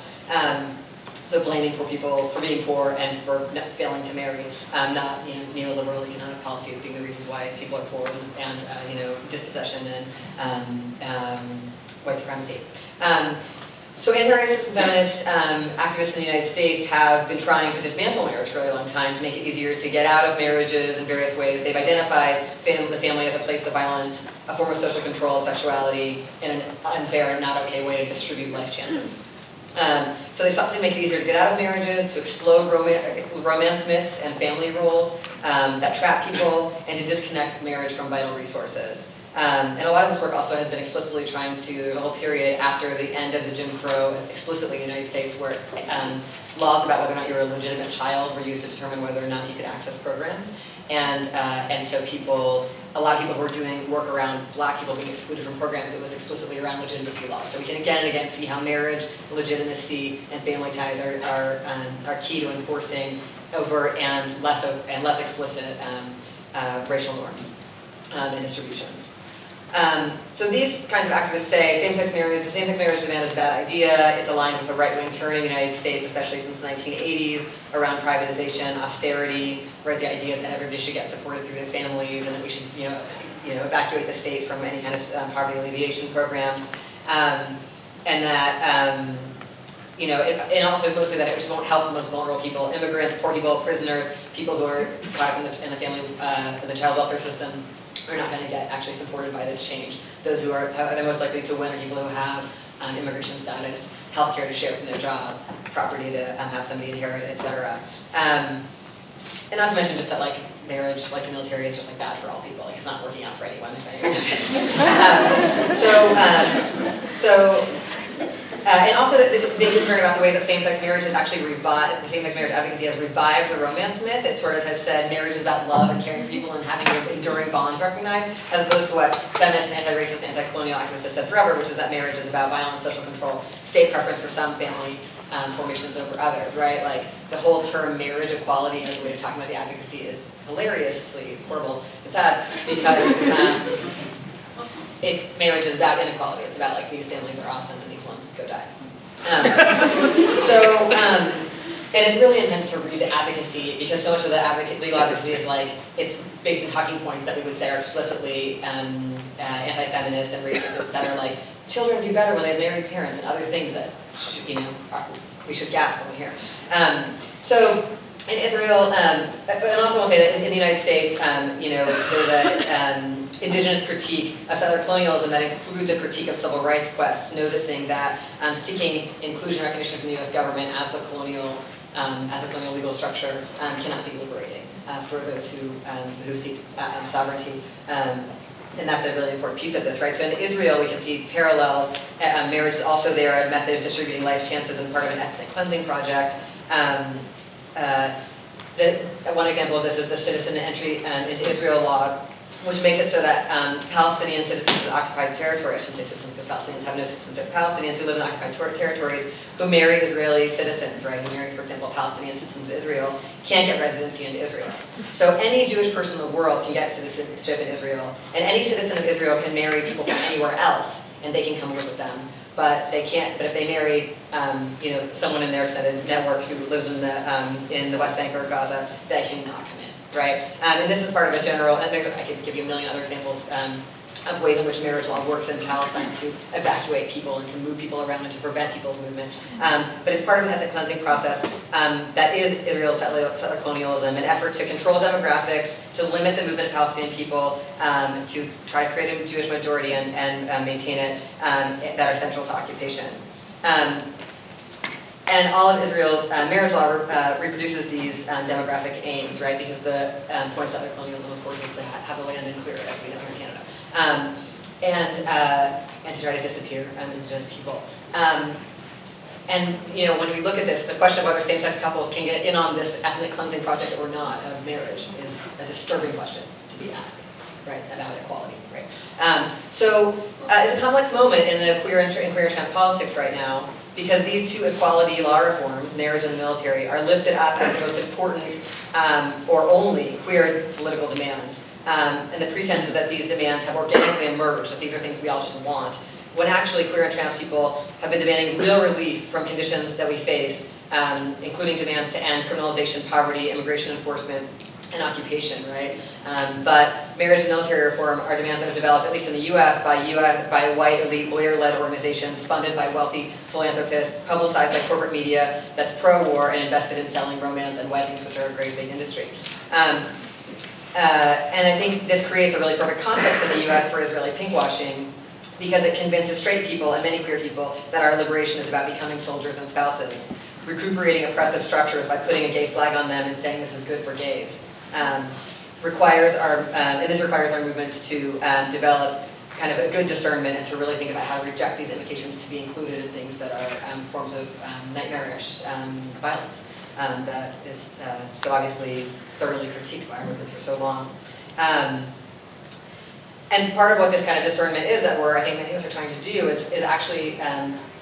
So blaming poor people for being poor and for failing to marry, not neoliberal economic policies being the reasons why people are poor, and dispossession and white supremacy. So anti-racist and feminist activists in the United States have been trying to dismantle marriage for a really long time to make it easier to get out of marriages in various ways. They've identified the family as a place of violence, a form of social control of sexuality, and an unfair and not okay way to distribute life chances. So they sought to make it easier to get out of marriages, to explode romance myths and family roles that trap people, and to disconnect marriage from vital resources. And a lot of this work also has been explicitly trying to, there's a whole period after the end of the Jim Crow, explicitly in the United States, where laws about whether or not you're a legitimate child were used to determine whether or not you could access programs. And so a lot of people who were doing work around black people being excluded from programs, it was explicitly around legitimacy laws. So we can again and again see how marriage, legitimacy, and family ties are key to enforcing overt and less explicit racial norms and distributions. So these kinds of activists say the same-sex marriage demand is a bad idea. It's aligned with the right-wing turn in the United States, especially since the 1980s, around privatization, austerity, right? The idea that everybody should get supported through their families, and that we should, evacuate the state from any kind of poverty alleviation programs, and that. And also mostly that it just won't help the most vulnerable people: immigrants, poor people, prisoners, people who are caught in the family, in the child welfare system, are not going to get actually supported by this change. Those who are the most likely to win are people who have immigration status, healthcare to share from their job, property to have somebody inherit, etc. And not to mention just that marriage, like the military, is just bad for all people. It's not working out for anyone. And also the big concern about the way that same-sex marriage has actually revived, the same-sex marriage advocacy has revived the romance myth. It sort of has said marriage is about love and caring for people and having enduring bonds recognized, as opposed to what feminists, anti-racist, anti-colonial activists have said forever, which is that marriage is about violence, social control, state preference for some family formations over others, right? The whole term marriage equality as a way of talking about the advocacy is hilariously horrible and sad, because marriage is about inequality. It's about these families are awesome and these ones go die. And it's really intense to read the advocacy, because so much of the legal advocacy is it's based in talking points that we would say are explicitly anti-feminist and racist, that are children do better when they have married parents, and other things that we should gasp when we hear. So in Israel, but I also want to say that in the United States, there's a indigenous critique of settler colonialism that includes a critique of civil rights quests, noticing that seeking inclusion and recognition from the U.S. government as the colonial legal structure cannot be liberating for those who seek sovereignty. And that's a really important piece of this, right? So in Israel, we can see parallels. Marriage is also there, a method of distributing life chances and part of an ethnic cleansing project. One example of this is the citizen entry into Israel law, which makes it so that Palestinian citizens of occupied territory, I shouldn't say citizens because Palestinians have no citizenship, Palestinians who live in occupied territories who marry Israeli citizens, right, who marry, for example, Palestinian citizens of Israel, can't get residency into Israel. So any Jewish person in the world can get citizenship in Israel, and any citizen of Israel can marry people from anywhere else, and they can come live with them. But they can't. But if they marry, someone in their extended network who lives in the West Bank or Gaza, they cannot come in, right? And this is part of a general. And I could give you a million other examples of ways in which marriage law works in Palestine to evacuate people and to move people around and to prevent people's movement. But it's part of an ethnic cleansing process that is Israel's settler colonialism, an effort to control demographics, to limit the movement of Palestinian people, to try to create a Jewish majority and maintain it, that are central to occupation. And all of Israel's marriage law reproduces these demographic aims, right? Because the point of settler colonialism, of course, is to have the land and clear it, as we know here in Canada. And to try to disappear indigenous people. And when we look at this, the question of whether same-sex couples can get in on this ethnic cleansing project or not of marriage is a disturbing question to be asked, right, about equality, right? So it's a complex moment in the queer and trans politics right now, because these two equality law reforms, marriage and the military, are lifted up as the most important or only queer political demands. And the pretense is that these demands have organically emerged, that these are things we all just want, when actually queer and trans people have been demanding real relief from conditions that we face, including demands to end criminalization, poverty, immigration enforcement, and occupation, right? But marriage and military reform are demands that have developed, at least in the US by white elite lawyer-led organizations funded by wealthy philanthropists, publicized by corporate media that's pro-war and invested in selling romance and weddings, which are a great big industry. And I think this creates a really perfect context in the US for Israeli pinkwashing, because it convinces straight people and many queer people that our liberation is about becoming soldiers and spouses, recuperating oppressive structures by putting a gay flag on them and saying this is good for gays. And this requires our movements to develop kind of a good discernment and to really think about how to reject these invitations to be included in things that are forms of nightmarish violence. That is so obviously thoroughly critiqued by our movements for so long. And part of what this kind of discernment is that I think many of us are trying to do is actually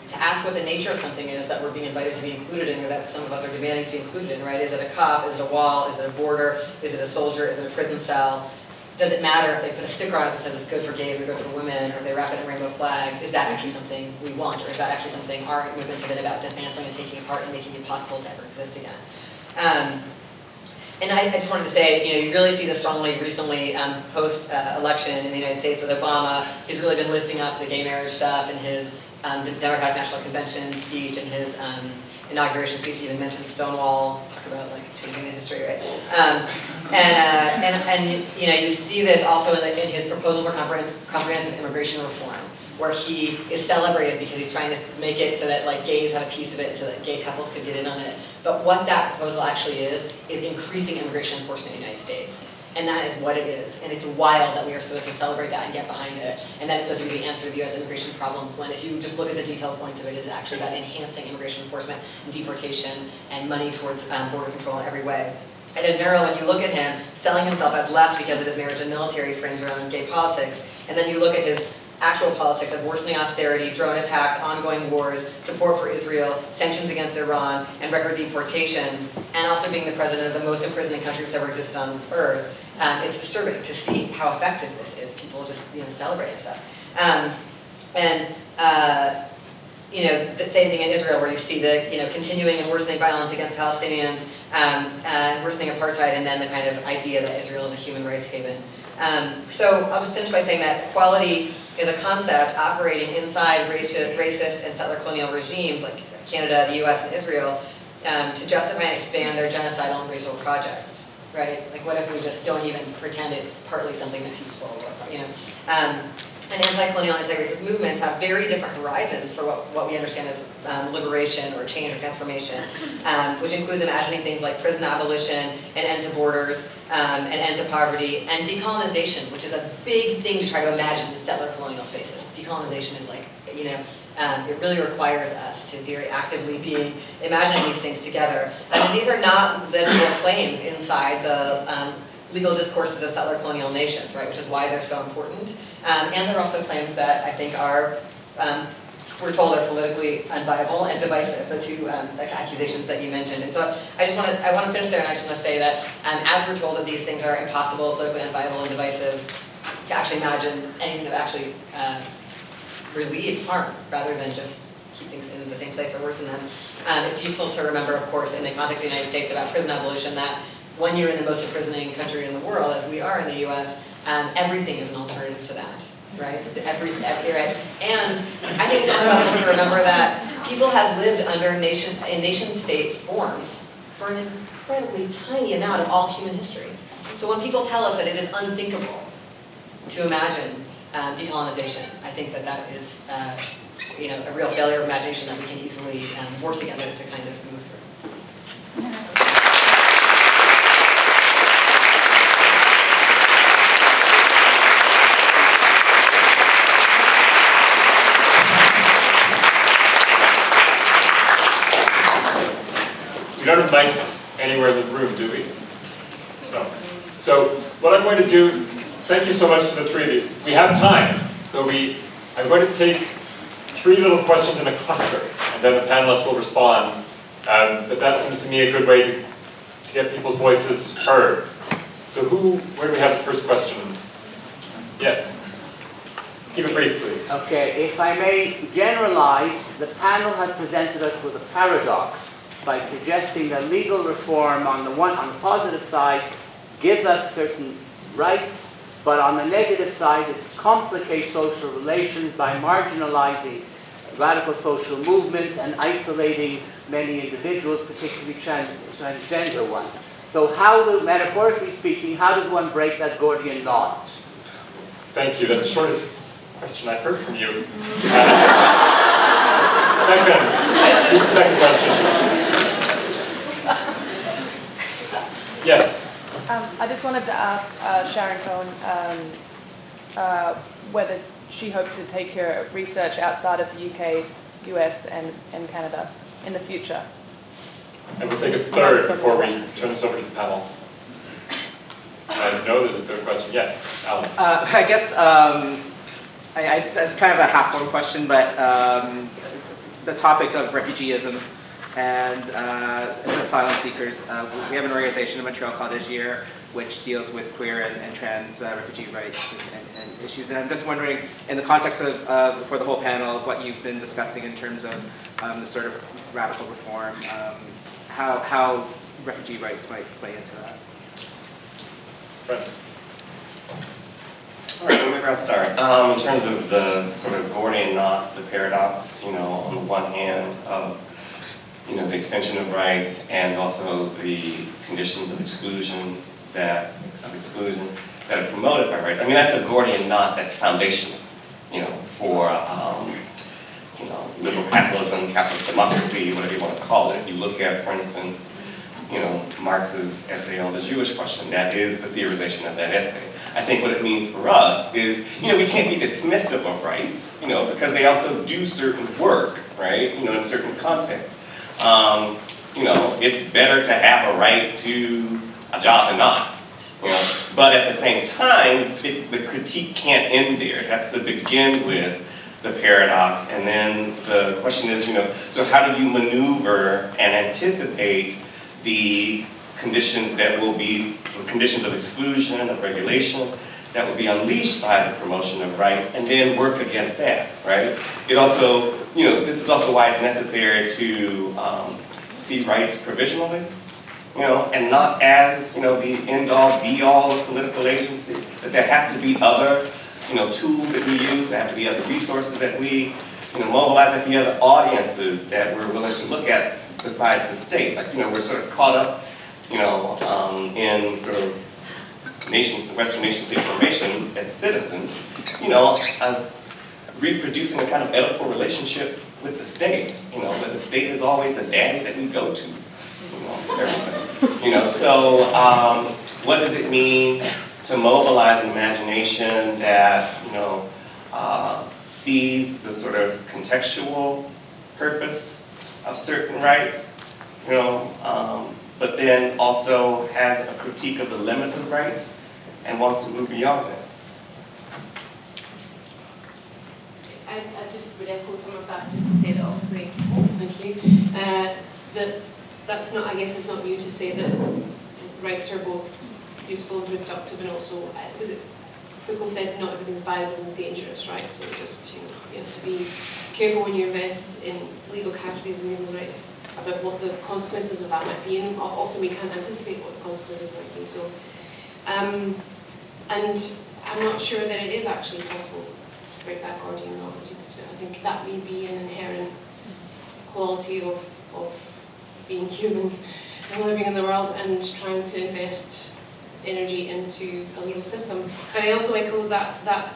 to ask what the nature of something is that we're being invited to be included in, or that some of us are demanding to be included in, right? Is it a cop? Is it a wall? Is it a border? Is it a soldier? Is it a prison cell? does it matter if they put a sticker on it that says it's good for gays or good for women, or if they wrap it in a rainbow flag? Is that actually something we want, or is that actually something our movements have been about dismantling and taking apart and making it possible to ever exist again? And I just wanted to say, you really see this strongly recently post-election in the United States with Obama. He's really been lifting up the gay marriage stuff in his Democratic National Convention speech and his inauguration speech. He even mentioned Stonewall. Talk about like changing the history, right? You see this also in his proposal for comprehensive immigration reform, where he is celebrated because he's trying to make it so that like gays have a piece of it, so that gay couples could get in on it. But what that proposal actually is increasing immigration enforcement in the United States. And that is what it is. And it's wild that we are supposed to celebrate that and get behind it. And that is supposed to be the answer to the U.S. immigration problems, when if you just look at the detailed points of it, it's actually about enhancing immigration enforcement and deportation and money towards border control in every way. And in Merrill, when you look at him selling himself as left because of his marriage and military frames around gay politics, and then you look at his actual politics of worsening austerity, drone attacks, ongoing wars, support for Israel, sanctions against Iran, and record deportations, and also being the president of the most imprisoning country that's ever existed on earth, it's disturbing to see how effective this is. People just celebrating stuff. The same thing in Israel, where you see the continuing and worsening violence against Palestinians, worsening apartheid, and then the kind of idea that Israel is a human rights haven. So I'll just finish by saying that equality is a concept operating inside racist and settler colonial regimes like Canada, the US, and Israel to justify and expand their genocidal and racial projects, right? Like what if we just don't even pretend it's partly something that's useful, and anti-colonial, anti-racist movements have very different horizons for what we understand as liberation or change or transformation, which includes imagining things like prison abolition, an end to borders, an end to poverty, and decolonization, which is a big thing to try to imagine in settler colonial spaces. Decolonization is like, it really requires us to very actively be imagining these things together. And these are not literal claims inside the legal discourses of settler colonial nations, right, which is why they're so important. And they're also claims that I think are, we're told are politically unviable and divisive, the two accusations that you mentioned. And so I want to finish there, and I just want to say that as we're told that these things are impossible, politically unviable, and divisive, to actually imagine anything that actually relieve harm rather than just keep things in the same place or worsen them. It's useful to remember, of course, in the context of the United States about prison abolition, that when you're in the most imprisoning country in the world, as we are in the US, everything is an alternative to that, right? Right? And I think it's also helpful to remember that people have lived under nation-state forms for an incredibly tiny amount of all human history. So when people tell us that it is unthinkable to imagine decolonization, I think that is a real failure of imagination that we can easily work together to kind of move through. We don't have mics anywhere in the room, do we? No. So what I'm going to do, thank you so much to the three of you. We have time, so I'm going to take 3 little questions in a cluster, and then the panelists will respond. But that seems to me a good way to get people's voices heard. So where do we have the first question? Yes. Keep it brief, please. Okay, if I may generalize, the panel has presented us with a paradox by suggesting that legal reform on the positive side gives us certain rights, but on the negative side it complicates social relations by marginalizing radical social movements and isolating many individuals, particularly transgender ones. So metaphorically speaking, how does one break that Gordian knot? Thank you. That's the shortest question I've heard from you. Here's the second question. Yes. I just wanted to ask Sharon Cowan whether she hoped to take her research outside of the UK, US, and Canada in the future. And we'll take a third before we turn this over to the panel. I know there's a third question. Yes, Alan. I guess it's kind of a half-formed question, but the topic of refugeeism and asylum seekers. We have an organization in Montreal called IGSF, which deals with queer and trans refugee rights and issues. And I'm just wondering, in the context of for the whole panel, what you've been discussing in terms of the sort of radical reform, how refugee rights might play into that. Right. All right, well, maybe I'll start. In terms of the sort of Gordian knot, the paradox, on the one hand, of the extension of rights and also the conditions of exclusion that are promoted by rights. I mean, that's a Gordian knot that's foundational, for liberal capitalism, capitalist democracy, whatever you want to call it. If you look at, for instance, Marx's essay on the Jewish question, that is the theorization of that essay. I think what it means for us is, we can't be dismissive of rights, because they also do certain work, right, in certain contexts. It's better to have a right to a job than not, but at the same time, the critique can't end there. It has to begin with the paradox, and then the question is, so how do you maneuver and anticipate the conditions that will be conditions of exclusion, of regulation, that will be unleashed by the promotion of rights, and then work against that, right? It also, this is also why it's necessary to see rights provisionally, and not as, the end-all, be-all of political agency, that there have to be other, tools that we use, there have to be other resources that we, mobilize, there have to be other audiences that we're willing to look at besides the state. Like, we're sort of caught up, in sort of Western nation-state formations as citizens, reproducing a kind of Oedipal relationship with the state, where the state is always the daddy that we go to, for everything. So what does it mean to mobilize an imagination that, sees the sort of contextual purpose of certain rights, but then also has a critique of the limits of rights and wants to move beyond that? I just would echo some of that, just to say that obviously, thank you, that's not, I guess it's not new to say that rights are both useful and reproductive, and also, was it Foucault said not everything's valuable and dangerous, right? So just, you have to be careful when you invest in legal categories and legal rights about what the consequences of that might be, and often we can't anticipate what the consequences might be. So, and I'm not sure that it is actually possible to break that Gordian knot, as you put it. I think that may be an inherent quality of being human and living in the world and trying to invest energy into a legal system. But I also echo that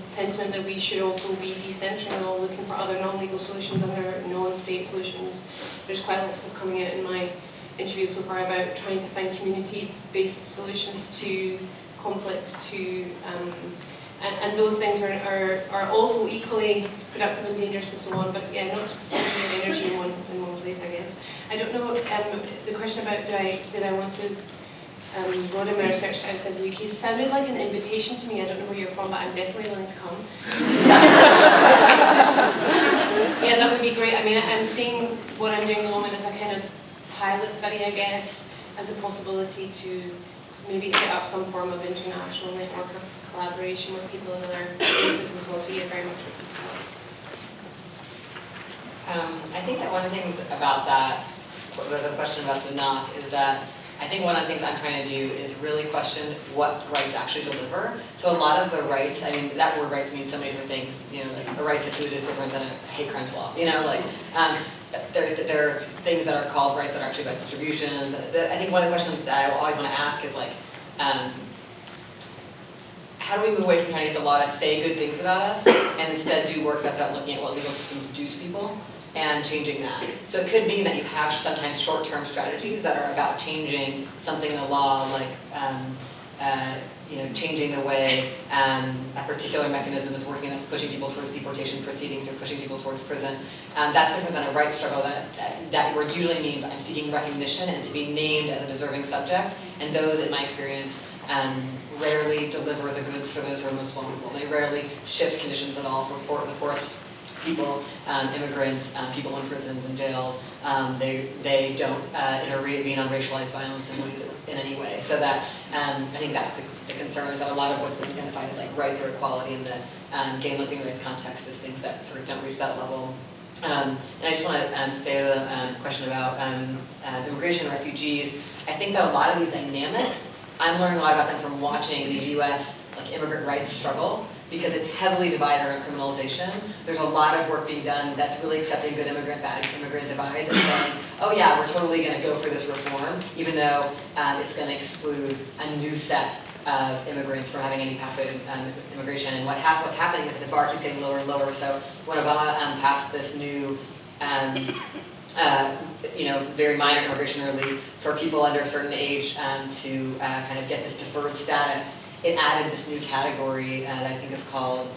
sentiment that we should also be decentering or looking for other non-legal solutions, other non-state solutions. There's quite a lot of stuff coming out in my interviews so far about trying to find community-based solutions to conflict, and those things are also equally productive and dangerous and so on. But yeah, not just spending your energy in one place, I guess. I don't know. The question about did I want to broaden my research to outside the UK sounded like an invitation to me. I don't know where you're from, but I'm definitely willing to come. Yeah, that would be great. I mean, I'm seeing what I'm doing at the moment as a kind of pilot study, I guess, as a possibility to maybe set up some form of international network of collaboration with people in other places and so on. So yeah, very much open to that. I think that one of the things about that, the question about the knot, is that I think one of the things I'm trying to do is really question what rights actually deliver. So a lot of the rights, I mean, that word rights means so many different things. Like a right to food is different than a hate crimes law. There are things that are called rights that are actually about distributions. I think one of the questions that I always want to ask is how do we move away from trying to get the law to say good things about us and instead do work that's about looking at what legal systems do to people and changing that. So it could mean that you have sometimes short-term strategies that are about changing something in the law, like changing the way a particular mechanism is working that's pushing people towards deportation proceedings or pushing people towards prison. That's different than a rights struggle that word usually means I'm seeking recognition and to be named as a deserving subject. And those, in my experience, rarely deliver the goods for those who are most vulnerable. They rarely shift conditions at all for the poorest people, immigrants, people in prisons and jails. they don't intervene on racialized violence in any way. So that I think that's the concern, is that a lot of what's been identified as like rights or equality in the gay and lesbian rights context is things that sort of don't reach that level. And I just want to say the question about immigration and refugees. I think that a lot of these dynamics, I'm learning a lot about them from watching the U.S. like immigrant rights struggle, because it's heavily divided around criminalization. There's a lot of work being done that's really accepting good immigrant, bad immigrant divides, and saying, oh yeah, we're totally going to go for this reform, even though it's going to exclude a new set of immigrants from having any pathway to immigration. And what's happening is that the bar keeps getting lower and lower. So when Obama passed this new very minor immigration relief for people under a certain age to kind of get this deferred status, it added this new category that I think is called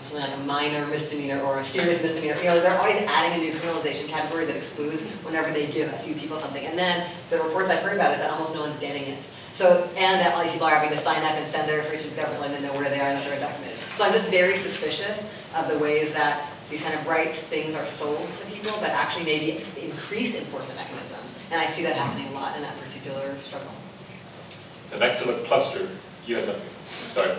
something like a minor misdemeanor or a serious misdemeanor. They're always adding a new criminalization category that excludes whenever they give a few people something. And then the reports I've heard about is that almost no one's getting it. So, and that all these people are having to sign up and send their information to the government and then know where they are and that they're undocumented. So I'm just very suspicious of the ways that these kind of rights things are sold to people, but actually maybe increased enforcement mechanisms. And I see that happening a lot in that particular struggle. And back to the cluster, USF, start.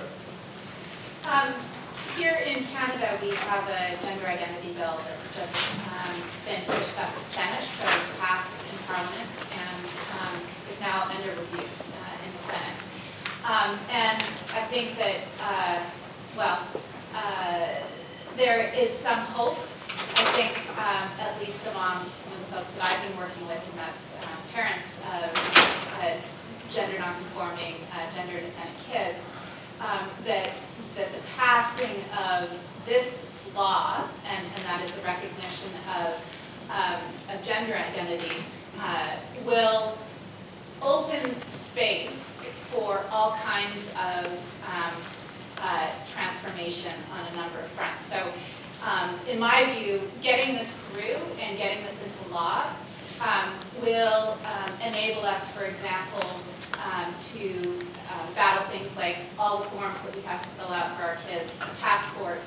Here in Canada, we have a gender identity bill that's just been pushed up to the Senate, so it's passed in Parliament and is now under review in the Senate. And I think that, there is some hope, I think, at least among some of the folks that I've been working with, and that's parents of gender nonconforming, gender independent kids, that the passing of this law, and that is the recognition of gender identity, will open space for all kinds of transformation on a number of fronts. So in my view, getting this through and getting this into law will enable us, for example, to battle things like all the forms that we have to fill out for our kids, passports,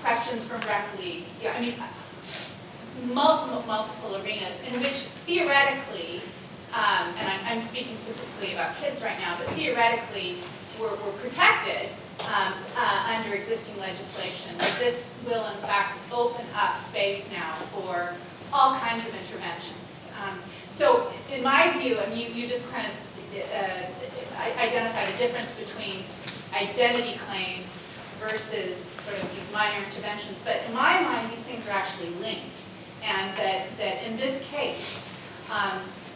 questions from rec leagues. Yeah, I mean, multiple arenas in which theoretically, and I'm speaking specifically about kids right now, but theoretically we're protected under existing legislation. But this will in fact open up space now for all kinds of interventions. So in my view, I mean, you just kind of identified a difference between identity claims versus sort of these minor interventions. But in my mind, these things are actually linked. And that in this case,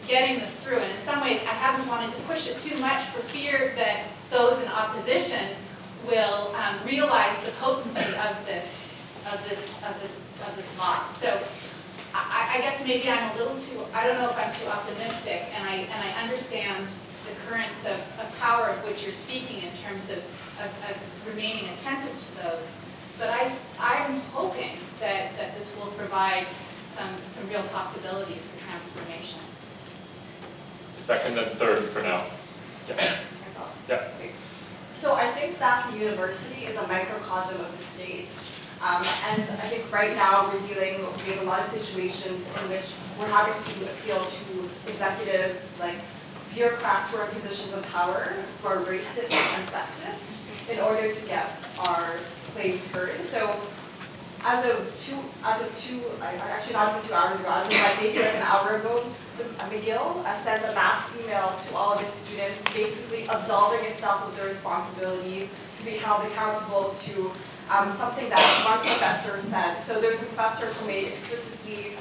getting this through, and in some ways I haven't wanted to push it too much for fear that those in opposition will realize the potency of this law. So I guess maybe I'm a little too, I don't know if I'm too optimistic, and I understand the currents of power of which you're speaking in terms of remaining attentive to those. But I'm hoping that this will provide some real possibilities for transformation. Second and third for now. Yeah. Yeah. So I think that the university is a microcosm of the state. And I think right now we're dealing with a lot of situations in which we're having to appeal to executives, like bureaucrats who are in positions of power, who are racist and sexist, in order to get our claims heard. So as of actually not even 2 hours ago, as of like maybe like an hour ago, McGill sent a mass email to all of its students, basically absolving itself of the responsibility to be held accountable to something that one professor said. So there's a professor who made explicitly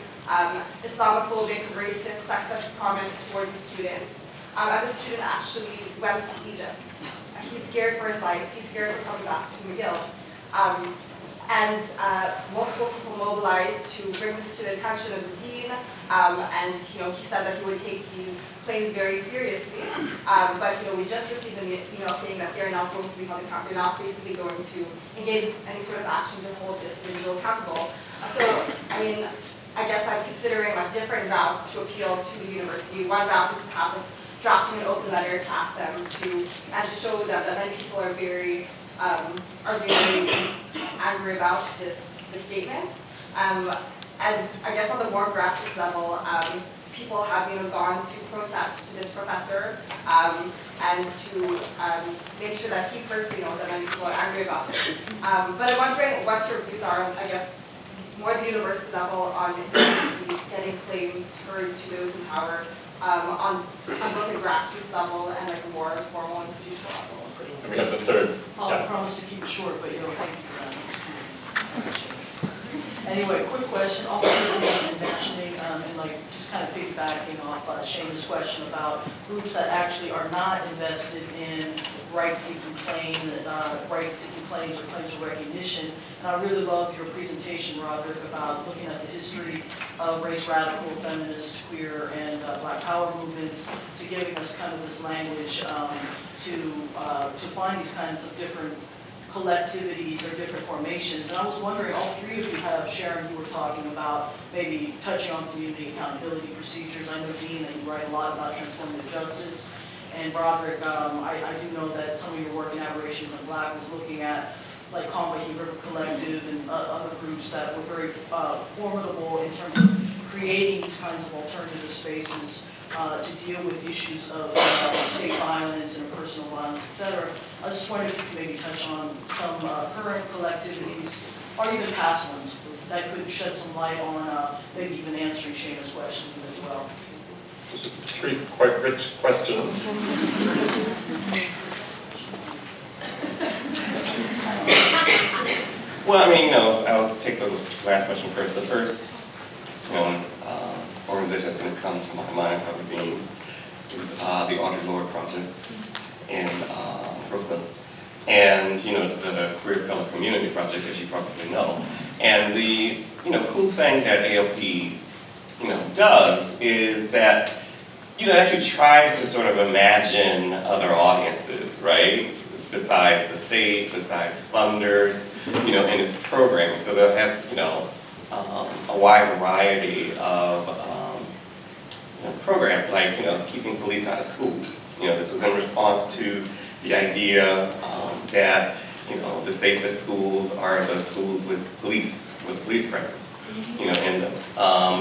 Islamophobic, racist, sexist comments towards the students. And the student actually went to Egypt. He's scared for his life. He's scared of coming back to McGill. And multiple people mobilized to bring this to the attention of the dean. And he said that he would take these claims very seriously. But we just received an email saying that they're not going to be held accountable. They're not basically going to engage in any sort of action to hold this individual accountable. So, I mean, I guess I'm considering different routes to appeal to the university. One route is to have drafting an open letter to ask them to show them that many people are very angry about this statement. And I guess on the more grassroots level, people have gone to protest to this professor and to make sure that he personally knows that many people are angry about this. But I'm wondering what your views are, I guess, more at the university level on getting claims heard to those in power on both the grassroots level and like a more formal institutional level. And we have the third. I'll promise to keep it short, but thank you for that. Anyway, quick question. Also, mentioning and like just kind of piggybacking off Shane's question about groups that actually are not invested in rights-seeking claims or claims of recognition. And I really love your presentation, Roderick, about looking at the history of race radical, feminist, queer, and Black Power movements, to giving us kind of this language to find these kinds of different collectivities or different formations. And I was wondering, all three of you have, Sharon, you were talking about maybe touching on community accountability procedures. I know, Dean, that you write a lot about transformative justice. And Roderick, I do know that some of your work in Aberrations of Black was looking at like Conway River Collective and other groups that were very formidable in terms of creating these kinds of alternative spaces to deal with issues of state violence and personal violence, etc. I was just wondering if you could maybe touch on some current collectivities, or even past ones, that could shed some light on maybe even answering Shayna's question as well. Three quite rich questions. Well, I mean, I'll take the last question first. The first, organization that's going to come to my mind probably being is the Audre Lorde Project in Brooklyn. And, it's a queer color community project, as you probably know. And the, cool thing that ALP, does is that, it actually tries to sort of imagine other audiences, right? Besides the state, besides funders, in its programming. So they'll have, a wide variety of programs like, keeping police out of schools. This was in response to the idea that, the safest schools are the schools with police presence, in them.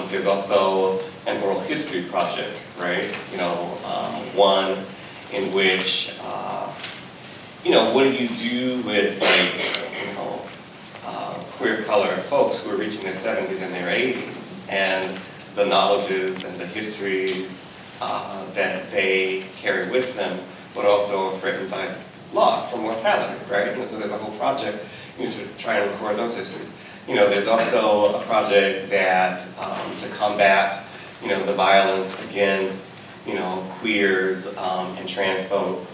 There's also an oral history project, right? One in which, what do you do with, like, queer colored folks who are reaching their 70s and their 80s, and the knowledges and the histories that they carry with them, but also are threatened by loss from mortality, right? And so there's a whole project to try and record those histories. There's also a project that to combat, the violence against, queers and trans folk,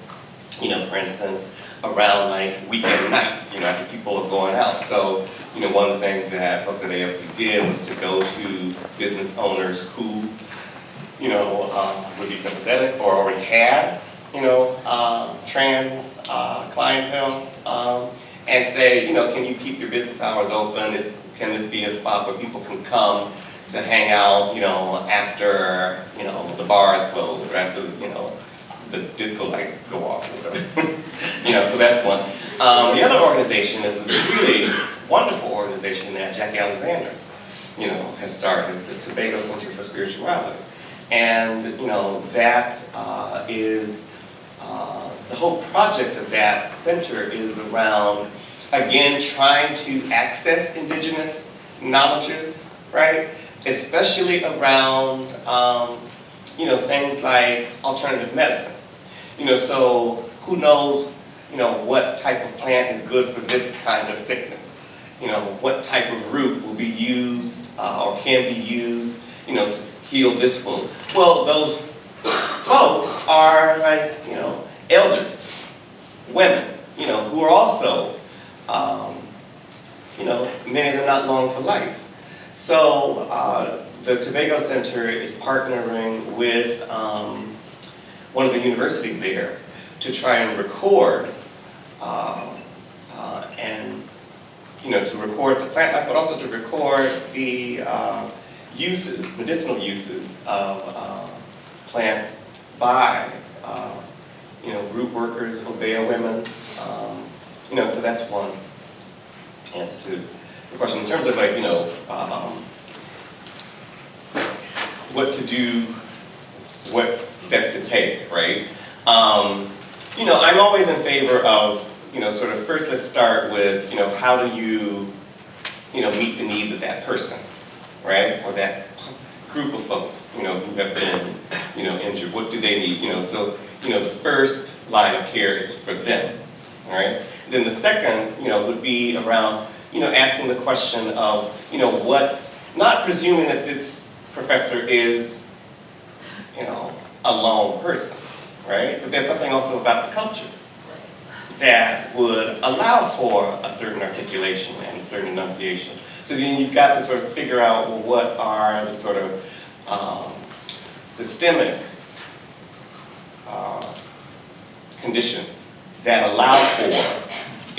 for instance, around like weekend nights, after people are going out. So, one of the things that folks at AFP did was to go to business owners who, would be sympathetic or already had, trans clientele, and say, can you keep your business hours open? Can this be a spot where people can come to hang out, after, the bar is closed, or after, the disco lights go off, or whatever. So that's one. The other organization is a really wonderful organization that Jackie Alexander, has started, the Tobago Center for Spirituality. And, that is, the whole project of that center is around, again, trying to access indigenous knowledges, right? Especially around, things like alternative medicine. So who knows, what type of plant is good for this kind of sickness? What type of root will be used or can be used, to heal this wound? Well, those folks are like, elders, women, who are also, many of them not long for life. So the Tobago Center is partnering with one of the universities there to try and record and to record the plant life, but also to record the uses, medicinal uses of plants by root workers, Obeah women. So that's one answer to the question. In terms of like, what to do, what steps to take, right? You know, I'm always in favor of, you know, sort of first let's start with, you know, how do you, you know, meet the needs of that person, right? Or that group of folks, you know, who have been, you know, injured. What do they need? You know, so, you know, the first line of care is for them, all right? Then the second, you know, would be around, you know, asking the question of, you know, what, not presuming that this professor is, you know, a lone person, right? But there's something also about the culture that would allow for a certain articulation and a certain enunciation. So then you've got to sort of figure out, well, what are the sort of systemic conditions that allow for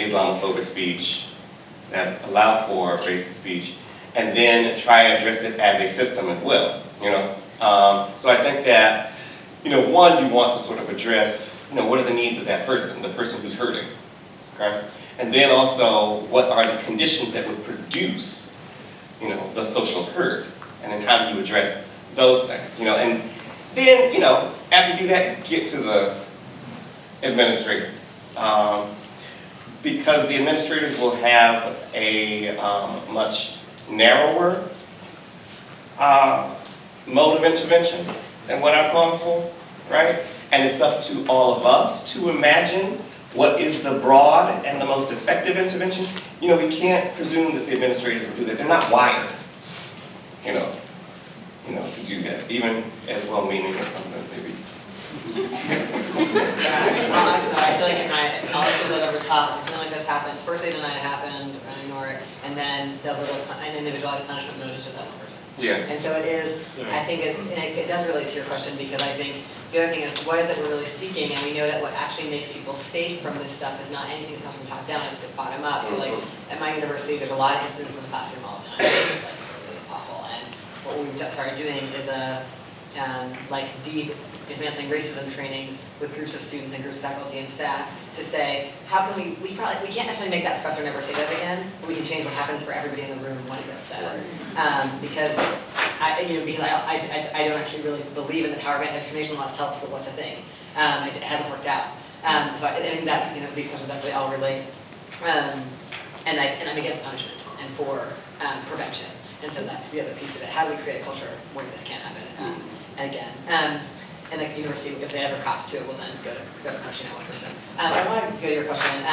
Islamophobic speech, that allow for racist speech, and then try to address it as a system as well, you know? So I think that, you know, one, you want to sort of address, you know, what are the needs of that person, the person who's hurting, okay? And then also, what are the conditions that would produce, you know, the social hurt? And then how do you address those things, you know? And then, you know, after you do that, get to the administrators. Because the administrators will have a much narrower mode of intervention than what I'm calling for, right? And it's up to all of us to imagine what is the broad and the most effective intervention. You know, we can't presume that the administrators will do that. They're not wired, you know, to do that, even as well-meaning as some of them maybe. I feel like in my knowledge goes over top, and something like this happens. First they deny it happened, and ignore it, and then the little individualized punishment mode is just that one person. Yeah. And so it is, I think, it does relate to your question, because I think the other thing is, what is it we're really seeking? And we know that what actually makes people safe from this stuff is not anything that comes from top down, it's the bottom up. So like, at my university, there's a lot of incidents in the classroom all the time. It's like really awful. And what we've started doing is like deep dismantling racism trainings with groups of students and groups of faculty and staff to say, how can we can't necessarily make that professor never say that again, but we can change what happens for everybody in the room when it gets said. Because I don't actually really believe in the power of anti-discrimination law to tell people what to think. It hasn't worked out. So I think that, you know, these questions actually all relate. And I'm against punishment and for prevention. And so that's the other piece of it. How do we create a culture where this can't happen again? And the university, if they ever cops to it, will then go to punishing that one person. I want to go to your question.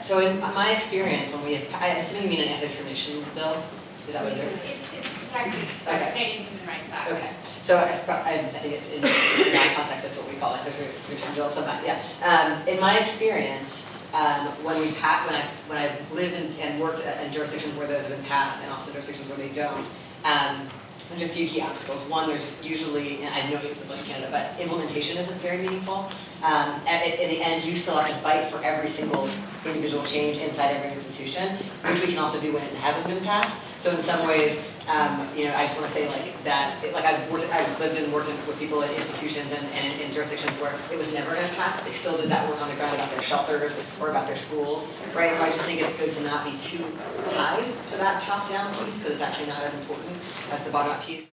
So in my experience, when I'm assuming you mean an anti-discrimination bill? Is that what it is? It's protecting Canadian Human Rights Act. Okay. So I think in my context, that's what we call anti-discrimination bill sometimes. Yeah. In my experience, when I've lived and worked in jurisdictions where those have been passed, and also jurisdictions where they don't. There's a few key obstacles. One, there's usually, and I know this is like Canada, but implementation isn't very meaningful. In the end, you still have to fight for every single individual change inside every institution, which we can also do when it hasn't been passed. So in some ways, you know, I just want to say like that, like I've lived and worked with people in institutions and in jurisdictions where it was never going to pass, but they still did that work on the ground about their shelters or about their schools, right? So I just think it's good to not be too tied to that top-down piece, because it's actually not as important as the bottom-up piece.